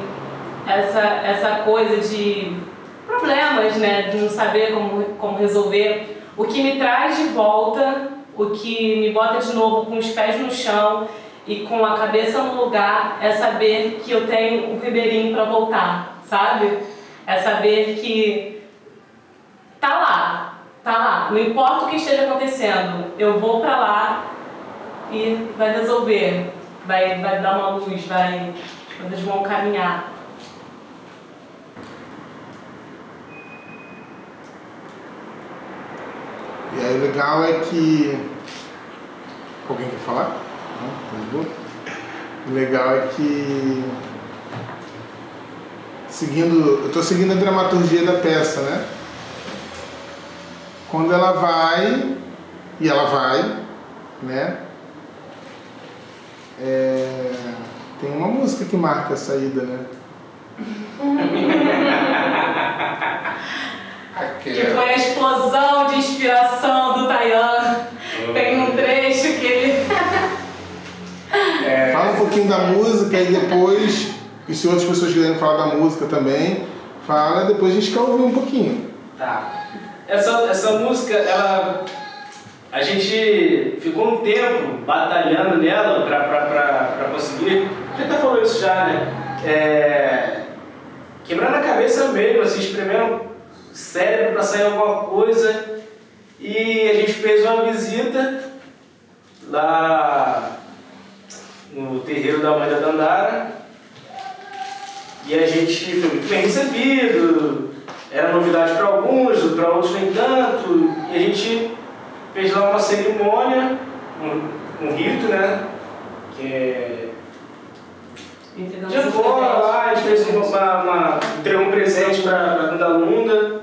essa coisa de problemas, né, de não saber como resolver, o que me traz de volta, o que me bota de novo com os pés no chão e com a cabeça no lugar, é saber que eu tenho um ribeirinho para voltar, sabe? É saber que tá lá, não importa o que esteja acontecendo, eu vou pra lá e vai resolver, vai dar uma luz, as coisas vão caminhar. E aí o legal é que... Alguém quer falar? Não? O legal é que... eu estou seguindo a dramaturgia da peça, né? Quando ela vai, e ela vai, né? Tem uma música que marca a saída, né? Que foi a explosão de inspiração do Tayan. Tem um trecho que ele... Fala um pouquinho da música e depois, e se outras pessoas quiserem falar da música também, fala, depois a gente quer ouvir um pouquinho. Tá. Essa música, a gente ficou um tempo batalhando nela pra conseguir. A gente até falou isso já, né? Quebrando a cabeça mesmo, assim, espremendo o cérebro pra sair alguma coisa. E a gente fez uma visita lá no terreiro da Mãe da Dandara. E a gente foi muito bem recebido. Era novidade para alguns, para outros nem tanto. E a gente fez lá uma cerimônia, um rito, né? Que é... De agora lá, a gente fez entregou um presente para Gandalunda.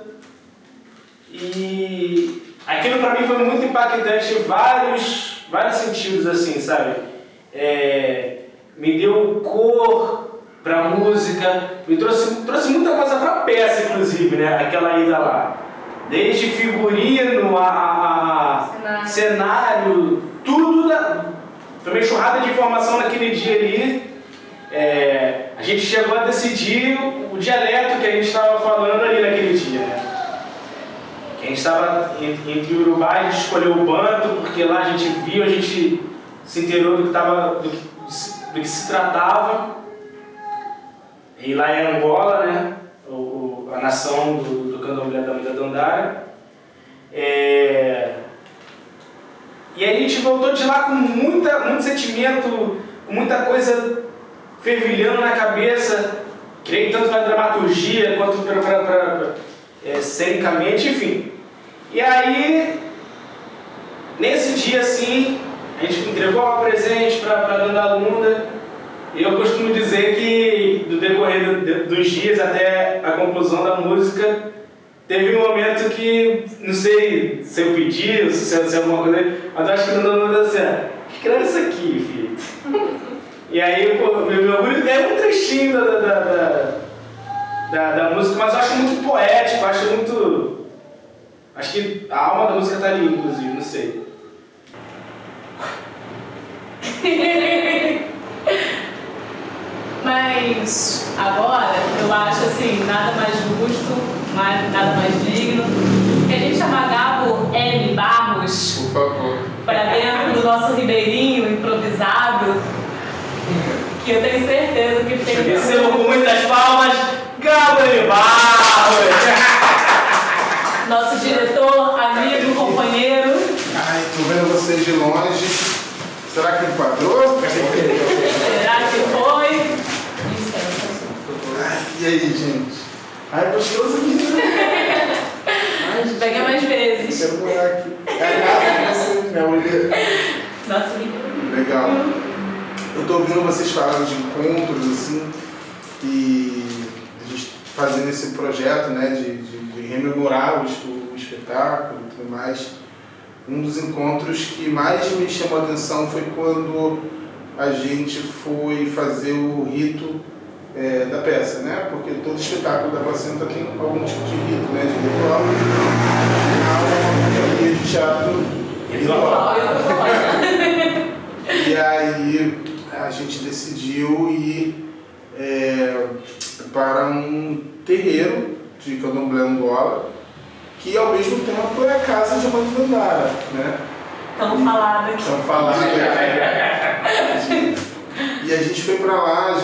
E aquilo para mim foi muito impactante em vários sentidos, assim, sabe? Me deu cor pra música, me trouxe muita coisa pra peça, inclusive, né? Aquela ida lá. Desde figurino, cenário, tudo. Foi uma enxurrada de informação naquele dia ali. A gente chegou a decidir o dialeto que a gente estava falando ali naquele dia, né? A gente estava entre Urubá, a gente escolheu o Banto, porque lá a gente viu, a gente se inteirou do que se tratava. E lá em Angola, né, a nação do candomblé da Mãe da Dandara. E a gente voltou de lá com muito sentimento, com muita coisa fervilhando na cabeça, creio tanto na dramaturgia quanto cenicamente, enfim. E aí, nesse dia assim, a gente entregou um presente para a Gandalunda. E eu costumo dizer que, do decorrer dos dias até a conclusão da música, teve um momento que, não sei se eu pedi, se é alguma coisa, mas eu acho que não deu assim, escreve isso aqui, filho. E aí, meu orgulho é um trechinho da música, mas eu acho muito poético, acho que a alma da música está ali, inclusive, não sei. Mas agora eu acho assim, nada mais justo, nada mais digno que a gente chamar Gabo M. Barros, por favor, para dentro do nosso ribeirinho improvisado, que eu tenho certeza que fez. Recebo com muitas palmas, Gabo M. Barros! Nosso diretor, amigo, companheiro. Ai, tô vendo vocês de longe. Será que enquadrou? Será que foi? Ai, e aí, gente? Ai, gostoso aqui, né? Pega mais vezes. Quero morar aqui. É a casa de vocês, né? Nossa, legal. Eu tô ouvindo vocês falando de encontros, assim, e a gente fazendo esse projeto, né, de rememorar o espetáculo e tudo mais. Um dos encontros que mais me chamou a atenção foi quando a gente foi fazer o rito da peça, né? Porque todo espetáculo da placenta tem algum tipo de rito, né? De ritual. Afinal, é uma companhia de teatro ritual. E aí a gente decidiu ir para um terreiro de candomblé Angola, que ao mesmo tempo é a casa de Mãe da Dandara, né? Tão falado aqui. Tão falado aqui. E a gente foi para lá,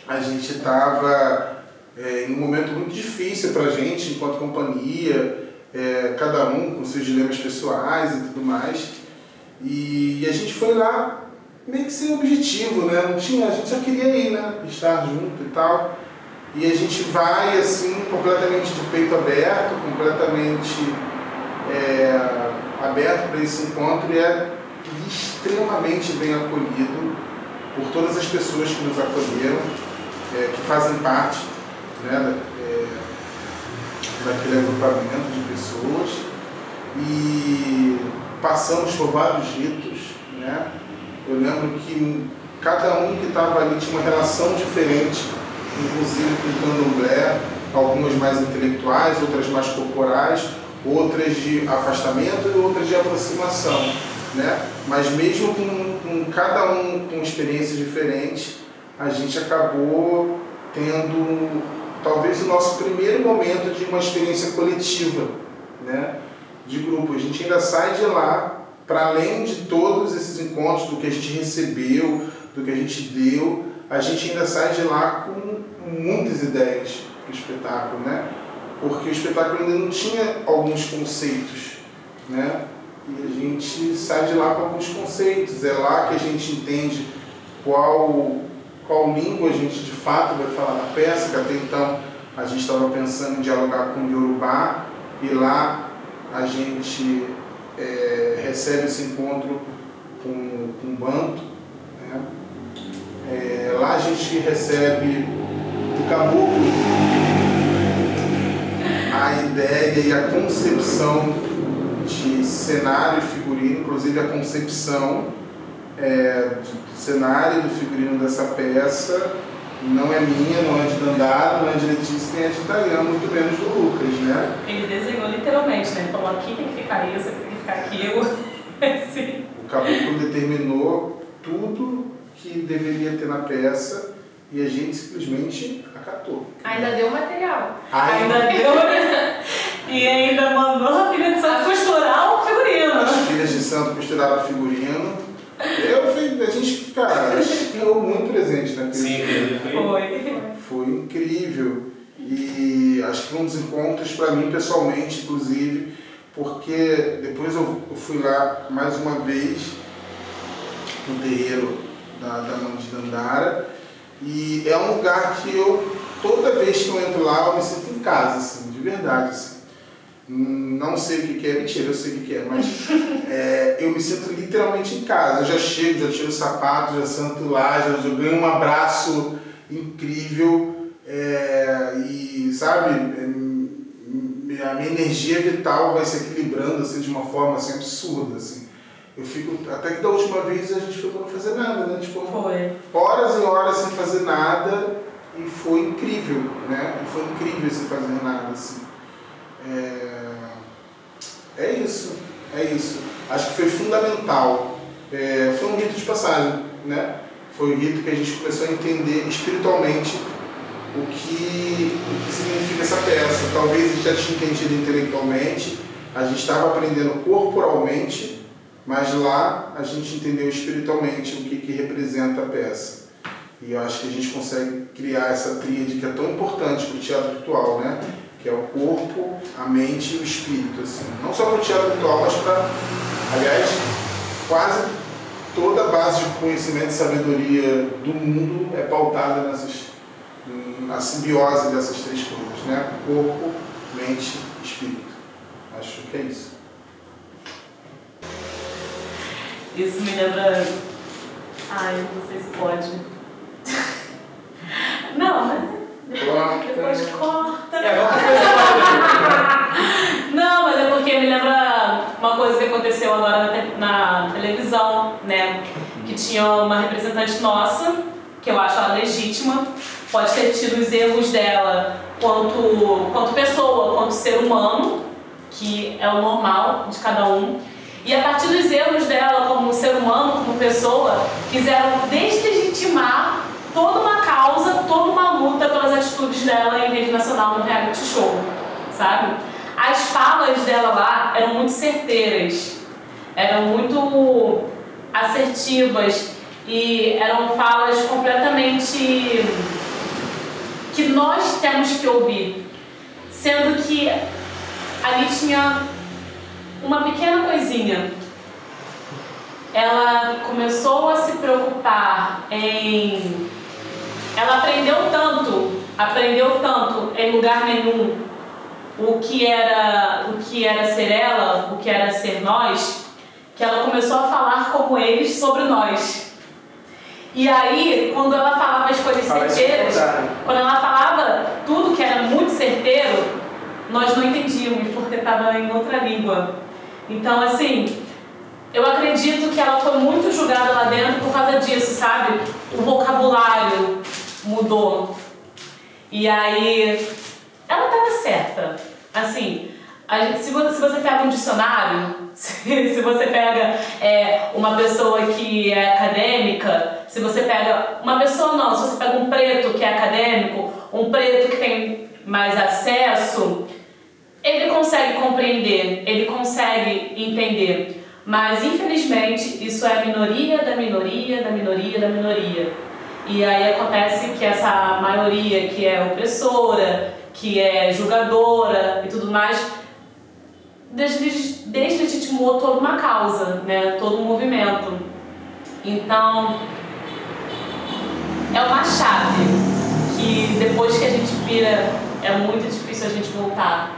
a gente estava em um momento muito difícil para a gente, enquanto companhia, cada um com seus dilemas pessoais e tudo mais. E a gente foi lá meio que sem objetivo, né? A gente só queria ir, né? Estar junto e tal. E a gente vai assim, completamente de peito aberto, completamente aberto para esse encontro, e é extremamente bem acolhido por todas as pessoas que nos acolheram, que fazem parte, né, daquele agrupamento de pessoas. E passamos por vários ritos, né? Eu lembro que cada um que estava ali tinha uma relação diferente, inclusive com o candomblé, algumas mais intelectuais, outras mais corporais, outras de afastamento e outras de aproximação. né? Mas mesmo com cada um com experiências diferentes, a gente acabou tendo talvez o nosso primeiro momento de uma experiência coletiva, né? De grupo. A gente ainda sai de lá, para além de todos esses encontros, do que a gente recebeu, do que a gente deu, a gente ainda sai de lá com muitas ideias para o espetáculo, né? Porque o espetáculo ainda não tinha alguns conceitos, né? E a gente sai de lá com alguns conceitos. É lá que a gente entende qual língua a gente de fato vai falar na peça, que até então a gente estava pensando em dialogar com o Yorubá, e lá a gente recebe esse encontro com o Banto, né? Lá a gente recebe do Caboclo a ideia e a concepção de cenário e figurino, inclusive a concepção do cenário e do figurino dessa peça não é minha, não é de Dandara, não é de Letícia, nem é de Italiano, muito menos do Lucas, né? Ele desenhou literalmente, né? Ele falou, aqui tem que ficar isso, aqui tem que ficar aquilo. Sim. O Caboclo determinou tudo que deveria ter na peça e a gente simplesmente acatou. Ainda deu material. Ainda deu, né? E ainda mandou a filha de santo costurar o figurino. As filhas de santo costuraram o figurino. A gente, cara, ganhou muito presente naquele Sim, foi incrível. E acho que foi um dos encontros para mim pessoalmente, inclusive, porque depois eu fui lá mais uma vez no terreiro da mãe de Dandara, e é um lugar que eu, toda vez que eu entro lá, eu me sinto em casa, assim, de verdade, assim. Não sei o que é, mentira, eu sei o que é, mas eu me sinto literalmente em casa. Eu já chego, já tiro o sapato, já sento lá, já ganho um abraço incrível, e sabe, a minha energia vital vai se equilibrando assim, de uma forma assim, absurda. Assim. Eu fico, até que da última vez a gente ficou não fazer nada, né? Tipo, horas e horas sem fazer nada, e foi incrível, né? E foi incrível sem fazer nada, assim. É isso. Acho que foi fundamental. Foi um rito de passagem, né? Foi o rito que a gente começou a entender espiritualmente o que significa essa peça. Talvez a gente já tinha entendido intelectualmente, a gente estava aprendendo corporalmente, mas lá a gente entendeu espiritualmente o que representa a peça. E eu acho que a gente consegue criar essa tríade que é tão importante para o teatro ritual, né? Que é o corpo, a mente e o espírito, assim. Não só para o teatro ritual, mas para, aliás, quase toda a base de conhecimento e sabedoria do mundo é pautada na simbiose dessas três coisas, né? Corpo, mente e espírito. Acho que é isso. Isso me lembra... Ai, não sei se pode. Não, mas... Depois corta. Não, mas é porque me lembra uma coisa que aconteceu agora na televisão, né? Que tinha uma representante nossa, que eu acho ela legítima, pode ter tido os erros dela quanto pessoa, quanto ser humano, que é o normal de cada um. E a partir dos erros dela como ser humano, como pessoa, quiseram deslegitimar toda uma causa, toda uma luta pelas atitudes dela em rede nacional no reality show, sabe? As falas dela lá eram muito certeiras, eram muito assertivas e eram falas completamente que nós temos que ouvir, sendo que ali tinha uma pequena coisinha. Ela começou a se preocupar em... Ela aprendeu tanto em lugar nenhum o que era ser ela, o que era ser nós, que ela começou a falar como eles sobre nós. E aí, quando ela falava as coisas certeiras, quando ela falava tudo que era muito certeiro, nós não entendíamos, porque estava em outra língua. Então, assim, eu acredito que ela foi muito julgada lá dentro por causa disso, sabe? O vocabulário mudou. E aí, ela estava certa. Assim, se você pega um dicionário, se você pega uma pessoa que é acadêmica, se você pega uma pessoa não, se você pega um preto que é acadêmico, um preto que tem mais acesso, ele consegue compreender, ele consegue entender. Mas infelizmente isso é a minoria da minoria da minoria da minoria. E aí acontece que essa maioria que é opressora, que é julgadora e tudo mais, deslegitimou toda uma causa, né? Todo um movimento. Então, é uma chave que depois que a gente vira, é muito difícil a gente voltar.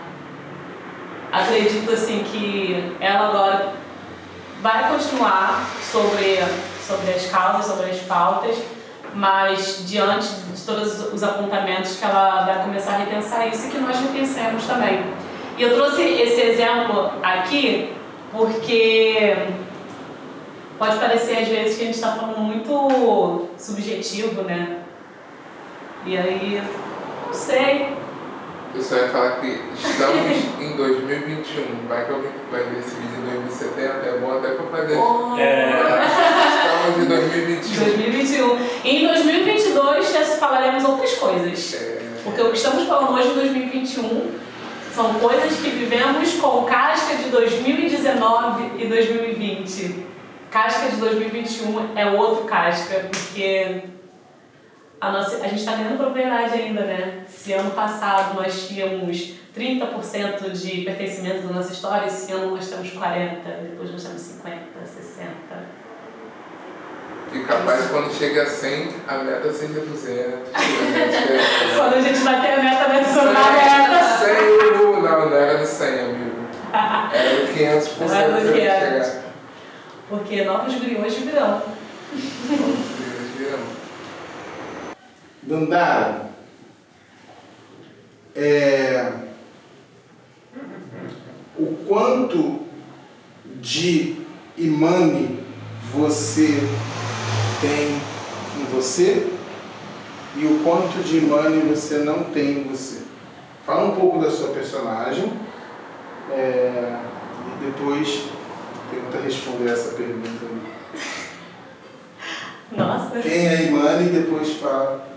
Acredito assim que ela agora vai continuar sobre as causas, sobre as pautas, mas diante de todos os apontamentos que ela vai começar a repensar isso e que nós repensemos também. E eu trouxe esse exemplo aqui porque pode parecer às vezes que a gente está falando muito subjetivo, né? E aí, não sei. Eu só ia falar que estamos em 2021. Vai que alguém vai ver esse vídeo em 2070, é bom até para fazer. Estamos em 2021. 2021. Em 2022 já falaremos outras coisas. Porque o que estamos falando hoje em 2021 são coisas que vivemos com casca de 2019 e 2020. Casca de 2021 é outro casca, porque a gente está ganhando propriedade ainda, né? Se ano passado nós tínhamos 30% de pertencimento da nossa história, esse ano nós temos 40%, depois nós temos 50%, 60%. E capaz quando chega a 100, a meta seja 200. Quando a gente bater a meta, vai ser a meta. 100, não era do 100, amigo. Era do 500%. Era do 500%. Porque novos griões virão. Dandara, o quanto de imane você tem em você e o quanto de imane você não tem em você? Fala um pouco da sua personagem e depois tenta responder essa pergunta aí. Nossa. Quem é imane e depois fala.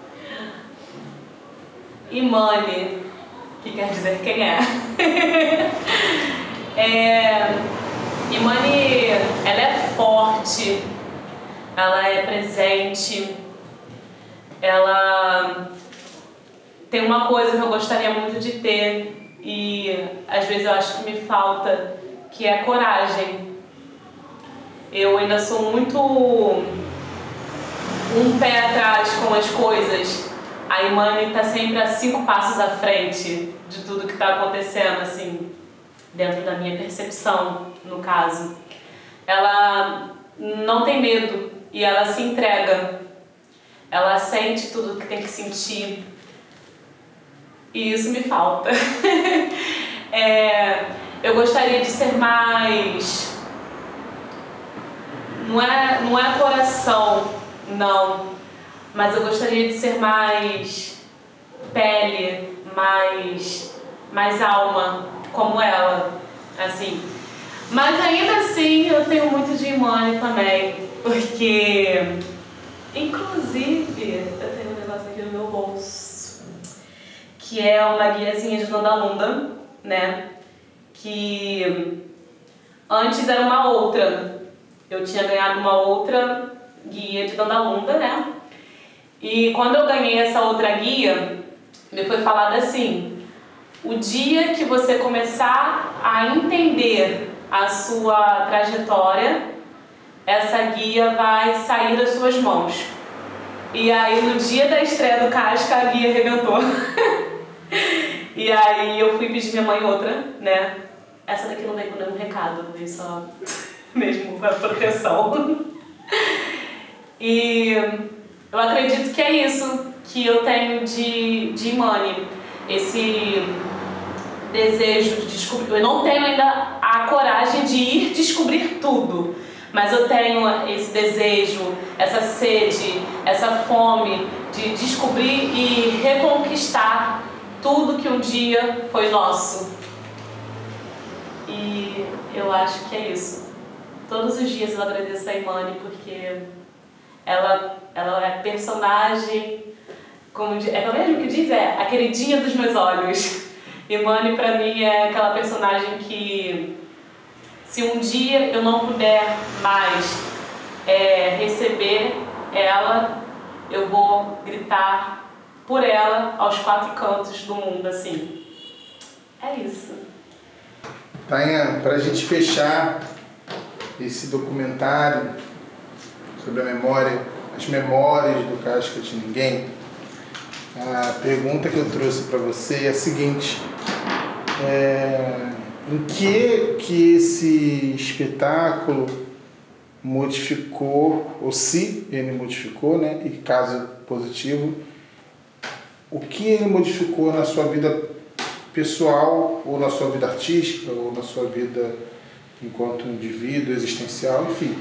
Imane, que quer dizer quem é. Imane, ela é forte, ela é presente, ela tem uma coisa que eu gostaria muito de ter e às vezes eu acho que me falta, que é coragem. Eu ainda sou muito um pé atrás com as coisas. A Imane está sempre a 5 passos à frente de tudo que está acontecendo, assim, dentro da minha percepção, no caso. Ela não tem medo e ela se entrega. Ela sente tudo que tem que sentir. E isso me falta. Eu gostaria de ser mais... Não é coração, não. Mas eu gostaria de ser mais pele, mais alma, como ela, assim. Mas ainda assim eu tenho muito de Imane também, porque, inclusive, eu tenho um negócio aqui no meu bolso, que é uma guiazinha de Dondalunda, né? Que antes era uma outra. Eu tinha ganhado uma outra guia de Dondalunda, né? E quando eu ganhei essa outra guia, me foi falado assim: o dia que você começar a entender a sua trajetória, essa guia vai sair das suas mãos. E aí no dia da estreia do Casca, a guia arrebentou. E aí eu fui pedir minha mãe outra, né? Essa daqui não veio com nenhum recado, veio só mesmo para proteção. E eu acredito que é isso que eu tenho de Imane, esse desejo de descobrir. Eu não tenho ainda a coragem de ir descobrir tudo, mas eu tenho esse desejo, essa sede, essa fome de descobrir e reconquistar tudo que um dia foi nosso. E eu acho que é isso. Todos os dias eu agradeço a Imani porque ela é personagem, como é mesmo que diz? É a queridinha dos meus olhos. Imani pra mim é aquela personagem que, se um dia eu não puder mais receber ela, eu vou gritar por ela aos 4 cantos do mundo, assim. É isso. Tainha, para a gente fechar esse documentário sobre a memória, as memórias do Casca de Ninguém, a pergunta que eu trouxe para você é a seguinte: em que esse espetáculo modificou, ou se ele modificou, né, e caso positivo, o que ele modificou na sua vida pessoal, ou na sua vida artística, ou na sua vida enquanto indivíduo, existencial, enfim.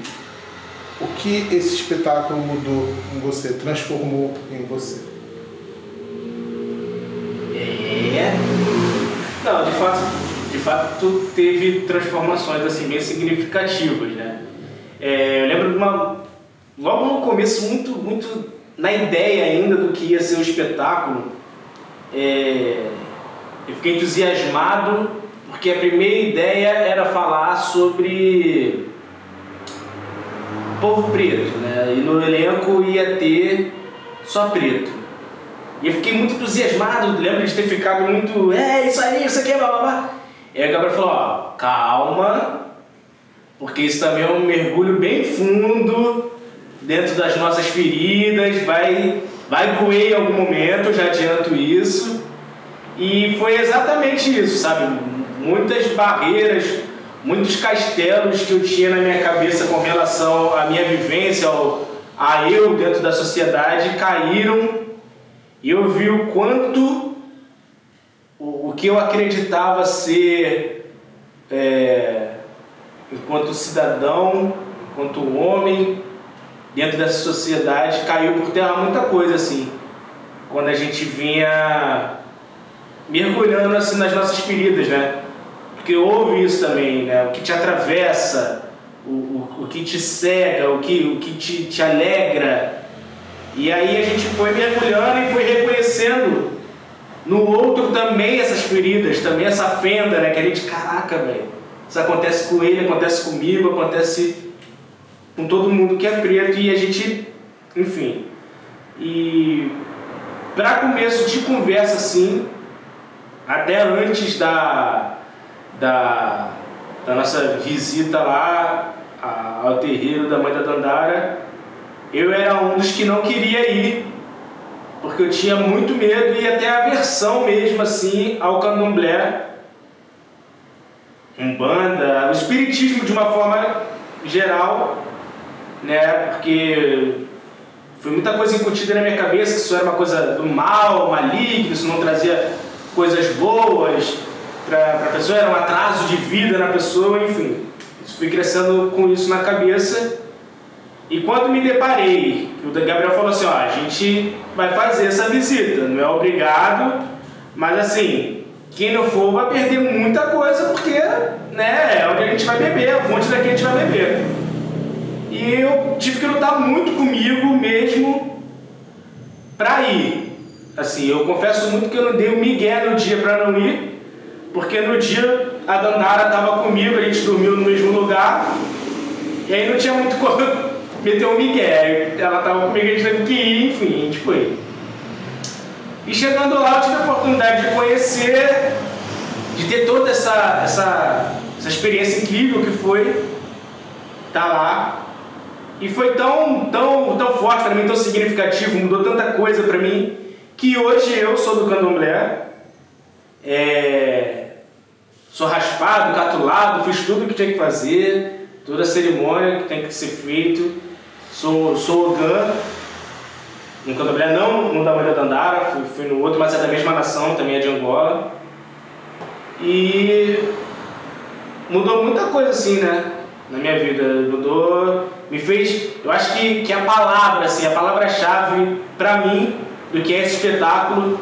O que esse espetáculo mudou em você, transformou em você? Não, de fato teve transformações assim bem significativas, né? Eu lembro de logo no começo, muito na ideia ainda do que ia ser o espetáculo, eu fiquei entusiasmado porque a primeira ideia era falar sobre o povo preto, né? E no elenco ia ter só preto. E eu fiquei muito entusiasmado, lembro de ter ficado muito, isso aqui, blá blá blá. E aí a Gabriela falou, ó, calma, porque isso também é um mergulho bem fundo dentro das nossas feridas, vai doer em algum momento, eu já adianto isso. E foi exatamente isso, sabe? Muitas barreiras, muitos castelos que eu tinha na minha cabeça com relação à minha vivência, a eu dentro da sociedade, caíram. E eu vi o quanto o que eu acreditava ser, enquanto cidadão, enquanto homem, dentro dessa sociedade, caiu por terra muita coisa, assim. Quando a gente vinha mergulhando assim nas nossas feridas, né? Porque houve isso também, né? O que te atravessa, o que te cega, o que te alegra. E aí a gente foi mergulhando e foi reconhecendo no outro também essas feridas, também essa fenda, né? Que a gente, caraca, velho, isso acontece com ele, acontece comigo, acontece com todo mundo que é preto, e a gente, enfim. E para começo de conversa, assim, até antes da nossa visita lá ao terreiro da Mãe da Dandara, eu era um dos que não queria ir, porque eu tinha muito medo e até aversão mesmo, assim, ao candomblé, umbanda, o espiritismo de uma forma geral, né? Porque foi muita coisa incutida na minha cabeça, que isso era uma coisa do mal, maligno, isso não trazia coisas boas para a pessoa, era um atraso de vida na pessoa, enfim. Fui crescendo com isso na cabeça. E quando me deparei, o Gabriel falou assim, ó, a gente vai fazer essa visita, não é obrigado, mas assim, quem não for vai perder muita coisa, porque, né, é onde a gente vai beber, a fonte daqui a gente vai beber. E eu tive que lutar muito comigo mesmo pra ir. Assim, eu confesso muito que eu não dei o migué no dia pra não ir, porque no dia a Dandara tava comigo, a gente dormiu no mesmo lugar, e aí não tinha muito como meter um migué. Ela tava comigo, a gente teve que ir, enfim, a gente foi. E chegando lá eu tive a oportunidade de conhecer, de ter toda essa experiência incrível que foi estar lá. E foi tão forte para mim, tão significativo, mudou tanta coisa para mim, que hoje eu sou do candomblé, sou raspado, catulado, fiz tudo o que tinha que fazer, toda a cerimônia que tem que ser feito, sou ogã, no candomblé não da Mãe da Dandara, fui no outro, mas é da mesma nação, também é de Angola. E mudou muita coisa assim, né? Na minha vida, mudou, me fez, eu acho que a palavra, assim, a palavra-chave pra mim, do que é esse espetáculo,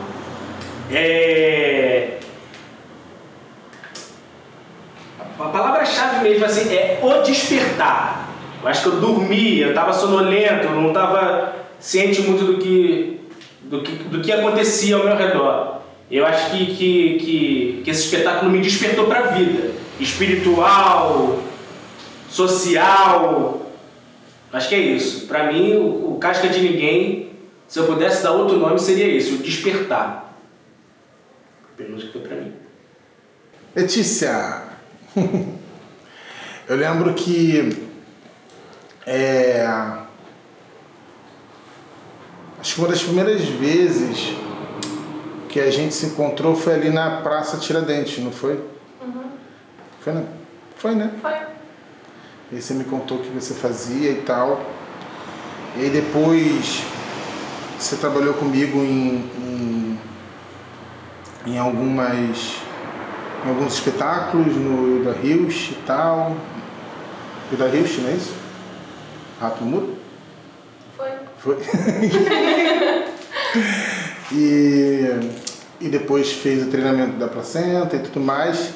a A palavra-chave mesmo assim é o despertar. Eu acho que eu dormia, eu estava sonolento, eu não estava ciente muito do que acontecia ao meu redor. Eu acho que esse espetáculo me despertou para a vida. Espiritual, social. Acho que é isso. Para mim, o Casca de Ninguém, se eu pudesse dar outro nome, seria esse, o Despertar. Pelo menos que foi para mim. Letícia, eu lembro que acho que uma das primeiras vezes que a gente se encontrou foi ali na Praça Tiradentes, não foi? Uhum. Foi, né? Foi, né? Foi. E aí você me contou o que você fazia e tal. E aí depois você trabalhou comigo em alguns espetáculos no Hilda Hilst e tal. Hilda Hilst, não é isso? Rato Mudo? Foi. E depois fez o treinamento da placenta e tudo mais.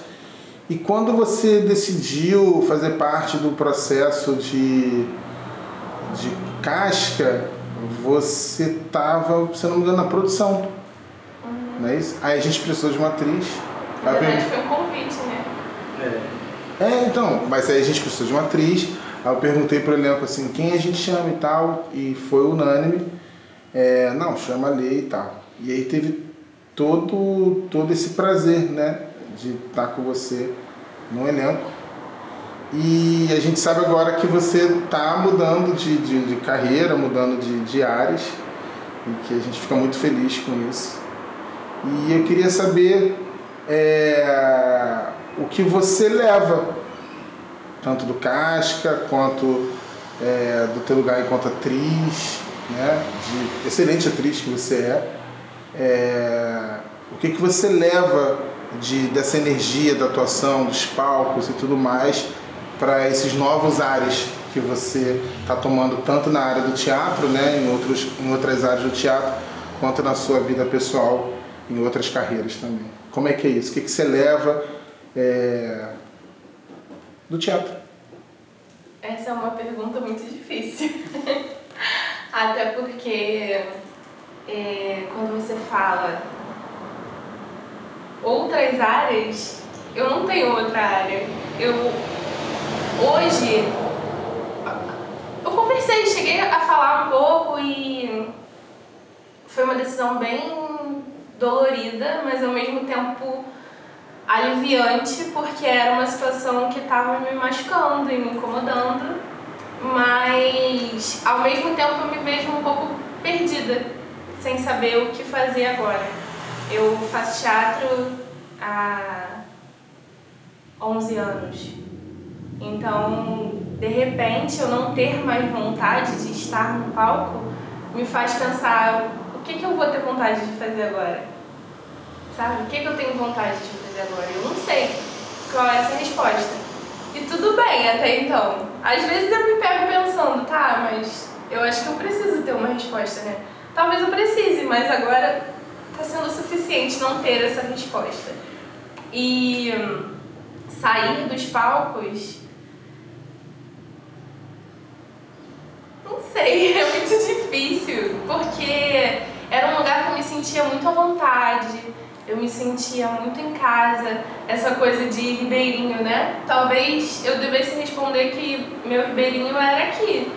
E quando você decidiu fazer parte do processo de Casca, você estava, se não me engano, na produção. Não é isso? Aí a gente precisou de uma atriz. Na verdade foi um convite, né? Então, mas aí a gente precisou de uma atriz. Aí eu perguntei pro elenco assim, quem a gente chama e tal, e foi unânime. Não, chama a Lê e tal. E aí teve todo esse prazer, né, de estar com você no elenco. E a gente sabe agora que você está mudando de carreira, mudando de áreas, e que a gente fica muito feliz com isso. E eu queria saber o que você leva, tanto do Casca quanto do teu lugar enquanto atriz, né, de excelente atriz que você o que você leva dessa energia da atuação, dos palcos e tudo mais para esses novos ares que você está tomando tanto na área do teatro, né, em outras áreas do teatro, quanto na sua vida pessoal, em outras carreiras também. Como é que é isso? O que você leva do teatro? Essa é uma pergunta muito difícil. Até porque quando você fala outras áreas, eu não tenho outra área. Hoje, eu conversei, cheguei a falar um pouco e foi uma decisão bem dolorida, mas ao mesmo tempo aliviante, porque era uma situação que estava me machucando e me incomodando, mas ao mesmo tempo eu me vejo um pouco perdida, sem saber o que fazer agora. Eu faço teatro há 11 anos, então de repente eu não ter mais vontade de estar no palco me faz pensar o que eu vou ter vontade de fazer agora, sabe? O que eu tenho vontade de fazer agora? Eu não sei qual é essa resposta. E tudo bem até então. Às vezes eu me pego pensando, tá, mas eu acho que eu preciso ter uma resposta, né? Talvez eu precise, mas agora tá sendo suficiente não ter essa resposta. E sair dos palcos, não sei, é muito difícil, porque era um lugar que eu me sentia muito à vontade, eu me sentia muito em casa, essa coisa de ribeirinho, né? Talvez eu devesse responder que meu ribeirinho era aqui,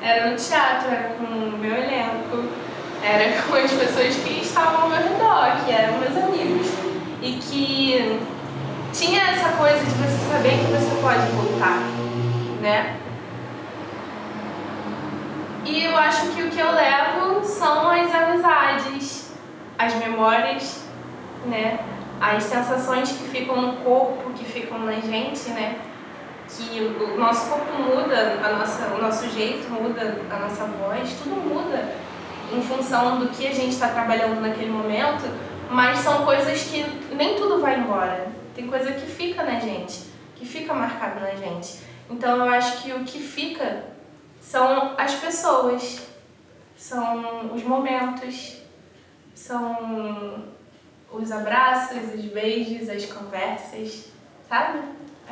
era no teatro, era com o meu elenco, era com as pessoas que estavam ao meu redor, que eram meus amigos, e que tinha essa coisa de você saber que você pode voltar, né? E eu acho que o que eu levo são as amizades, as memórias, né? As sensações que ficam no corpo, que ficam na gente, né? Que o nosso corpo muda, o nosso jeito muda, a nossa voz, tudo muda em função do que a gente está trabalhando naquele momento, mas são coisas que nem tudo vai embora. Tem coisa que fica na gente, que fica marcado na gente. Então eu acho que o que fica são as pessoas, são os momentos, são os abraços, os beijos, as conversas, sabe?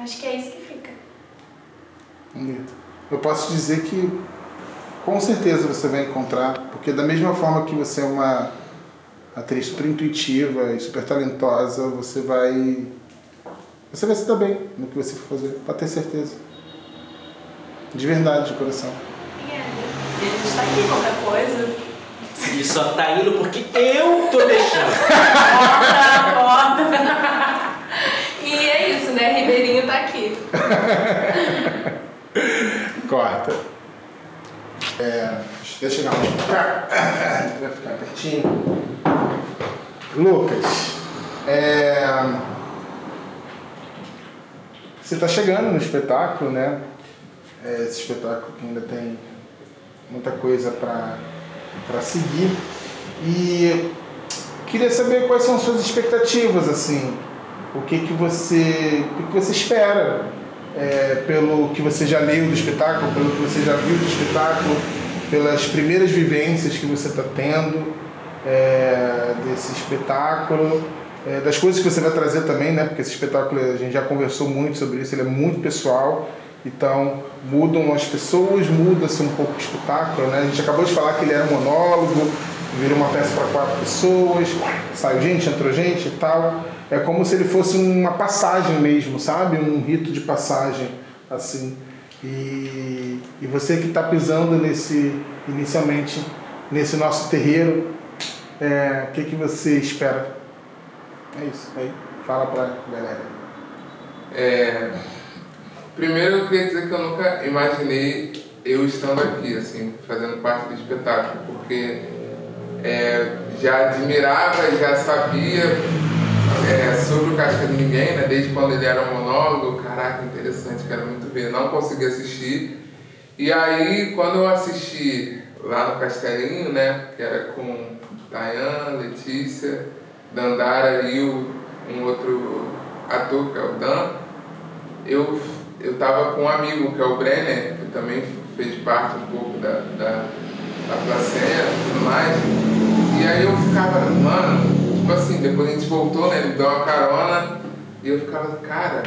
Acho que é isso que fica. Bonito. Eu posso dizer que com certeza você vai encontrar, porque da mesma forma que você é uma atriz super intuitiva e super talentosa, você vai se dar bem no que você for fazer, pode ter certeza. De verdade, de coração. E a gente tá aqui, qualquer coisa. E só tá indo porque eu tô deixando. Corta. E é isso, né? Ribeirinho tá aqui. Corta. Deixa eu chegar mais pra cá. Vai ficar pertinho. Lucas, você tá chegando no espetáculo, né? Esse espetáculo que ainda tem muita coisa para seguir. E queria saber quais são suas expectativas, assim. O que você espera pelo que você já leu do espetáculo, pelo que você já viu do espetáculo, pelas primeiras vivências que você está tendo desse espetáculo, das coisas que você vai trazer também, né? Porque esse espetáculo, a gente já conversou muito sobre isso, ele é muito pessoal. Então, mudam as pessoas, muda-se um pouco o espetáculo, né? A gente acabou de falar que ele era um monólogo, virou uma peça para 4 pessoas, saiu gente, entrou gente e tal. É como se ele fosse uma passagem mesmo, sabe? Um rito de passagem, assim. E você que está pisando inicialmente nesse nosso terreiro, o que você espera? É isso, aí fala pra galera. Primeiro eu queria dizer que eu nunca imaginei eu estando aqui, assim, fazendo parte do espetáculo, porque já admirava e já sabia sobre o Casca de Ninguém, né, desde quando ele era um monólogo. Caraca, interessante, quero muito ver, não consegui assistir. E aí, quando eu assisti lá no Castelinho, né, que era com Tayan, Letícia, Dandara e um outro ator, que é o Dan, eu tava com um amigo, que é o Brenner, que também fez parte um pouco da placeia e tudo mais. E aí eu ficava, mano, tipo assim, depois a gente voltou, né, ele deu uma carona, e eu ficava, cara,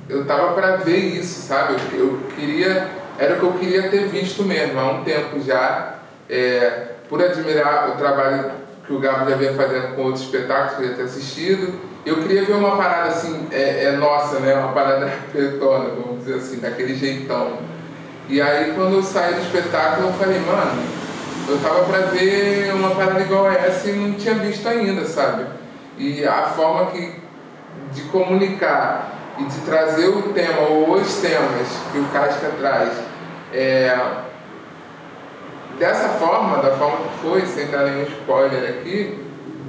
eu tava pra ver isso, sabe? Era o que eu queria ter visto mesmo, há um tempo já, por admirar o trabalho que o Gabo já vinha fazendo com outros espetáculos que eu já tinha assistido. Eu queria ver uma parada assim, nossa, né? Uma parada pretona, vamos dizer assim, daquele jeitão. E aí quando eu saí do espetáculo eu falei, mano, eu tava pra ver uma parada igual a essa e não tinha visto ainda, sabe? E a forma de comunicar e de trazer o tema ou os temas que o Casca traz, dessa forma, da forma que foi, sem dar nenhum spoiler aqui,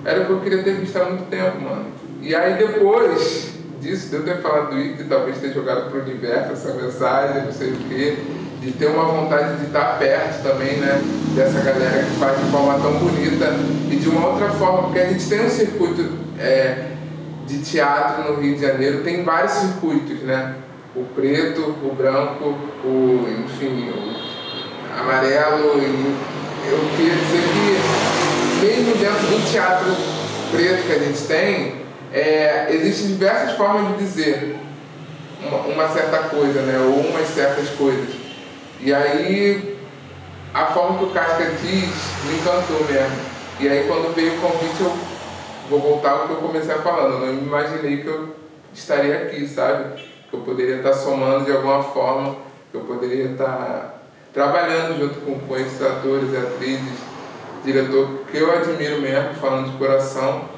era o que eu queria ter visto há muito tempo, mano. E aí depois disso, de eu ter falado do Ike, talvez ter jogado pro universo essa mensagem, não sei o quê, de ter uma vontade de estar perto também, né, dessa galera que faz de forma tão bonita e de uma outra forma, porque a gente tem um circuito de teatro no Rio de Janeiro, tem vários circuitos, né, o preto, o branco, enfim, o amarelo, e eu queria dizer que mesmo dentro do teatro preto que a gente tem, existem diversas formas de dizer uma certa coisa, né? Ou umas certas coisas. E aí, a forma que o Casca diz me encantou mesmo. E aí, quando veio o convite, eu vou voltar ao que eu comecei falando. Eu não imaginei que eu estaria aqui, sabe? Que eu poderia estar somando de alguma forma, que eu poderia estar trabalhando junto com esses atores e atrizes, diretor que eu admiro mesmo, falando de coração.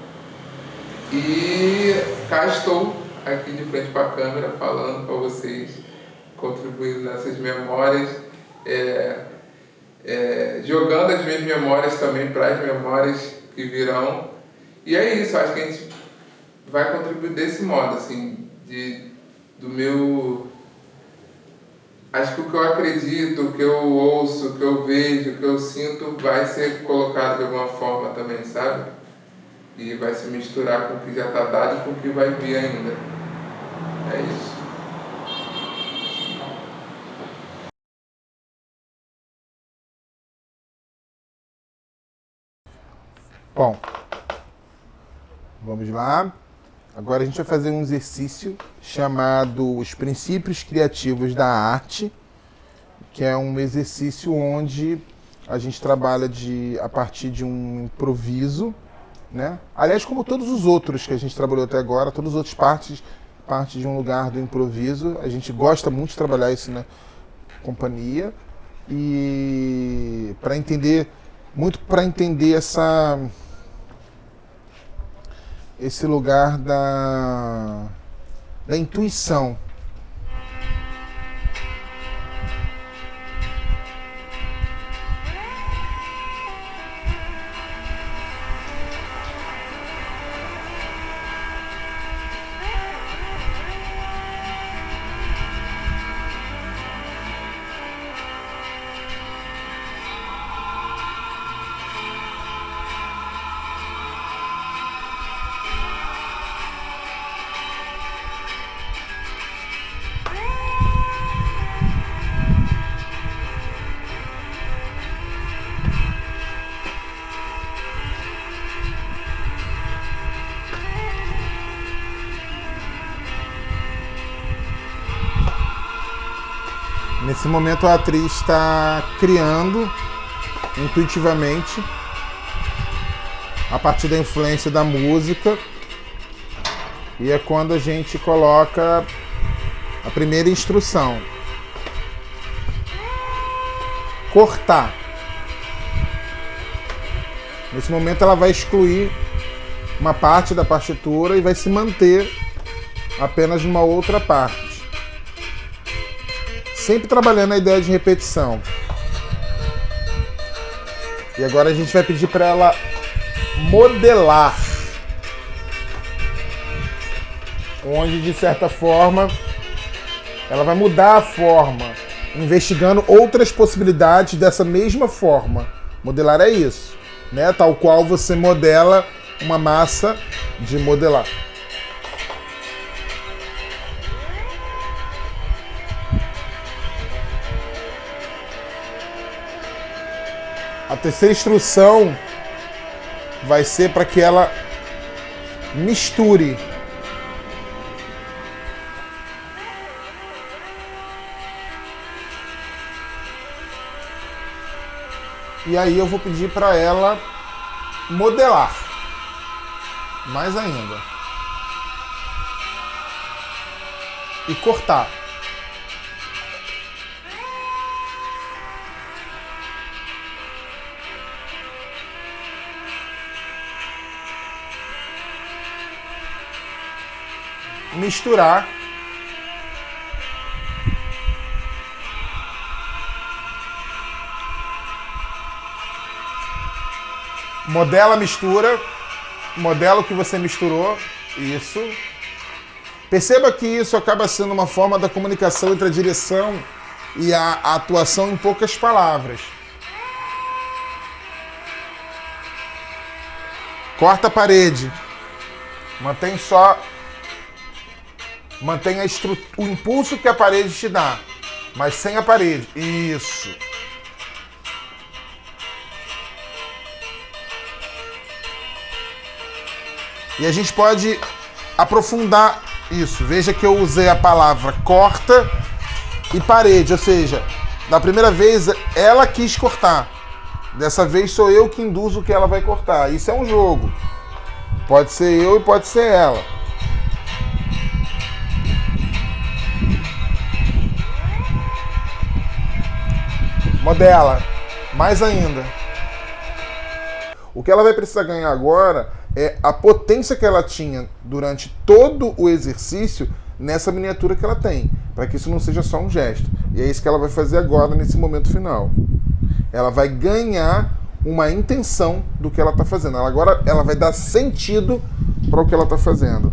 E cá estou, aqui de frente para a câmera, falando para vocês, contribuindo nessas memórias, jogando as minhas memórias também para as memórias que virão. E é isso, acho que a gente vai contribuir desse modo, assim, do meu... Acho que o que eu acredito, o que eu ouço, o que eu vejo, o que eu sinto vai ser colocado de alguma forma também, sabe? E vai se misturar com o que já está dado e com o que vai vir ainda. É isso. Bom, vamos lá. Agora a gente vai fazer um exercício chamado Os Princípios Criativos da Arte, que é um exercício onde a gente trabalha a partir de um improviso, né? Aliás, como todos os outros que a gente trabalhou até agora, todas as outras partes de um lugar do improviso. A gente gosta muito de trabalhar isso na companhia e para entender esse lugar da intuição. Nesse momento a atriz está criando intuitivamente a partir da influência da música, e é quando a gente coloca a primeira instrução: cortar. Nesse momento ela vai excluir uma parte da partitura e vai se manter apenas numa outra parte. Sempre trabalhando a ideia de repetição. E agora a gente vai pedir para ela modelar, onde de certa forma ela vai mudar a forma, investigando outras possibilidades dessa mesma forma. Modelar é isso, né? Tal qual você modela uma massa de modelar. A terceira instrução vai ser para que ela misture. E aí eu vou pedir para ela modelar mais ainda e cortar. Misturar. Modela, mistura. Modela o que você misturou. Isso. Perceba que isso acaba sendo uma forma da comunicação entre a direção e a atuação em poucas palavras. Corta a parede. Mantém o impulso que a parede te dá, mas sem a parede. Isso. E a gente pode aprofundar isso. Veja que eu usei a palavra corta e parede, ou seja, da primeira vez ela quis cortar. Dessa vez sou eu que induzo o que ela vai cortar. Isso é um jogo. Pode ser eu e pode ser ela. Modela, mais ainda. O que ela vai precisar ganhar agora é a potência que ela tinha durante todo o exercício nessa miniatura que ela tem, para que isso não seja só um gesto. E é isso que ela vai fazer agora nesse momento final. Ela vai ganhar uma intenção do que ela está fazendo. Agora ela vai dar sentido para o que ela está fazendo.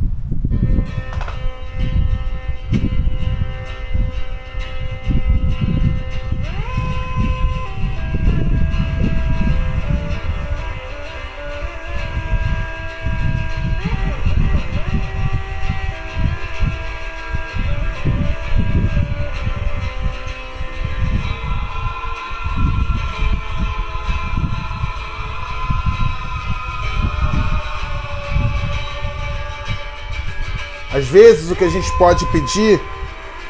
Às vezes o que a gente pode pedir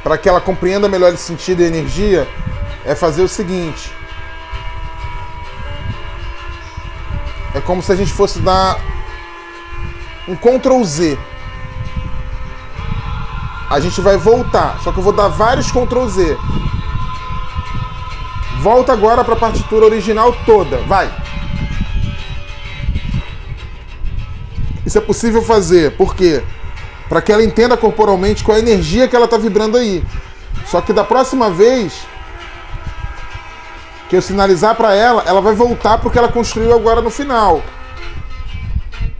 para que ela compreenda melhor esse sentido e energia é fazer o seguinte. É como se a gente fosse dar um Ctrl Z. A gente vai voltar, só que eu vou dar vários Ctrl Z. Volta agora para a partitura original toda, vai. Isso é possível fazer, por quê? Para que ela entenda corporalmente qual é a energia que ela está vibrando aí. Só que da próxima vez que eu sinalizar para ela, ela vai voltar porque ela construiu agora no final.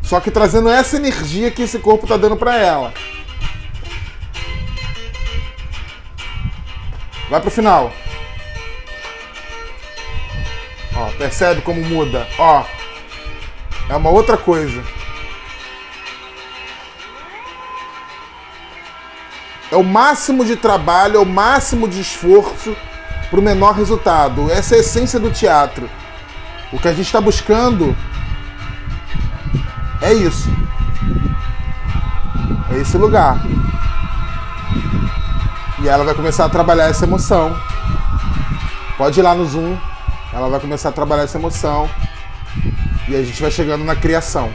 Só que trazendo essa energia que esse corpo está dando para ela. Vai pro final. Ó, percebe como muda? Ó, é uma outra coisa. É o máximo de trabalho, é o máximo de esforço para o menor resultado. Essa é a essência do teatro. O que a gente está buscando é isso. É esse lugar. E ela vai começar a trabalhar essa emoção. Pode ir lá no Zoom. Ela vai começar a trabalhar essa emoção. E a gente vai chegando na criação.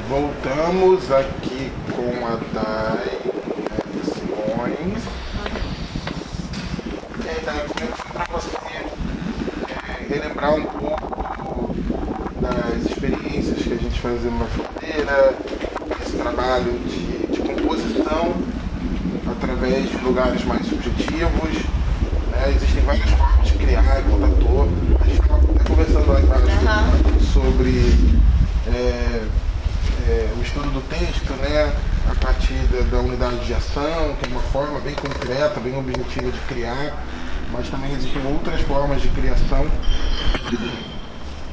Voltamos aqui com a Dai Simões. E aí, Dai, eu começo para você relembrar um pouco das experiências que a gente fazia na fronteira, esse trabalho de composição através de lugares mais subjetivos. Né? Existem várias formas de criar enquanto ator. A gente estava conversando lá embaixo sobre o estudo do texto, né? A partir da unidade de ação, que é uma forma bem concreta, bem objetiva de criar, mas também existem outras formas de criação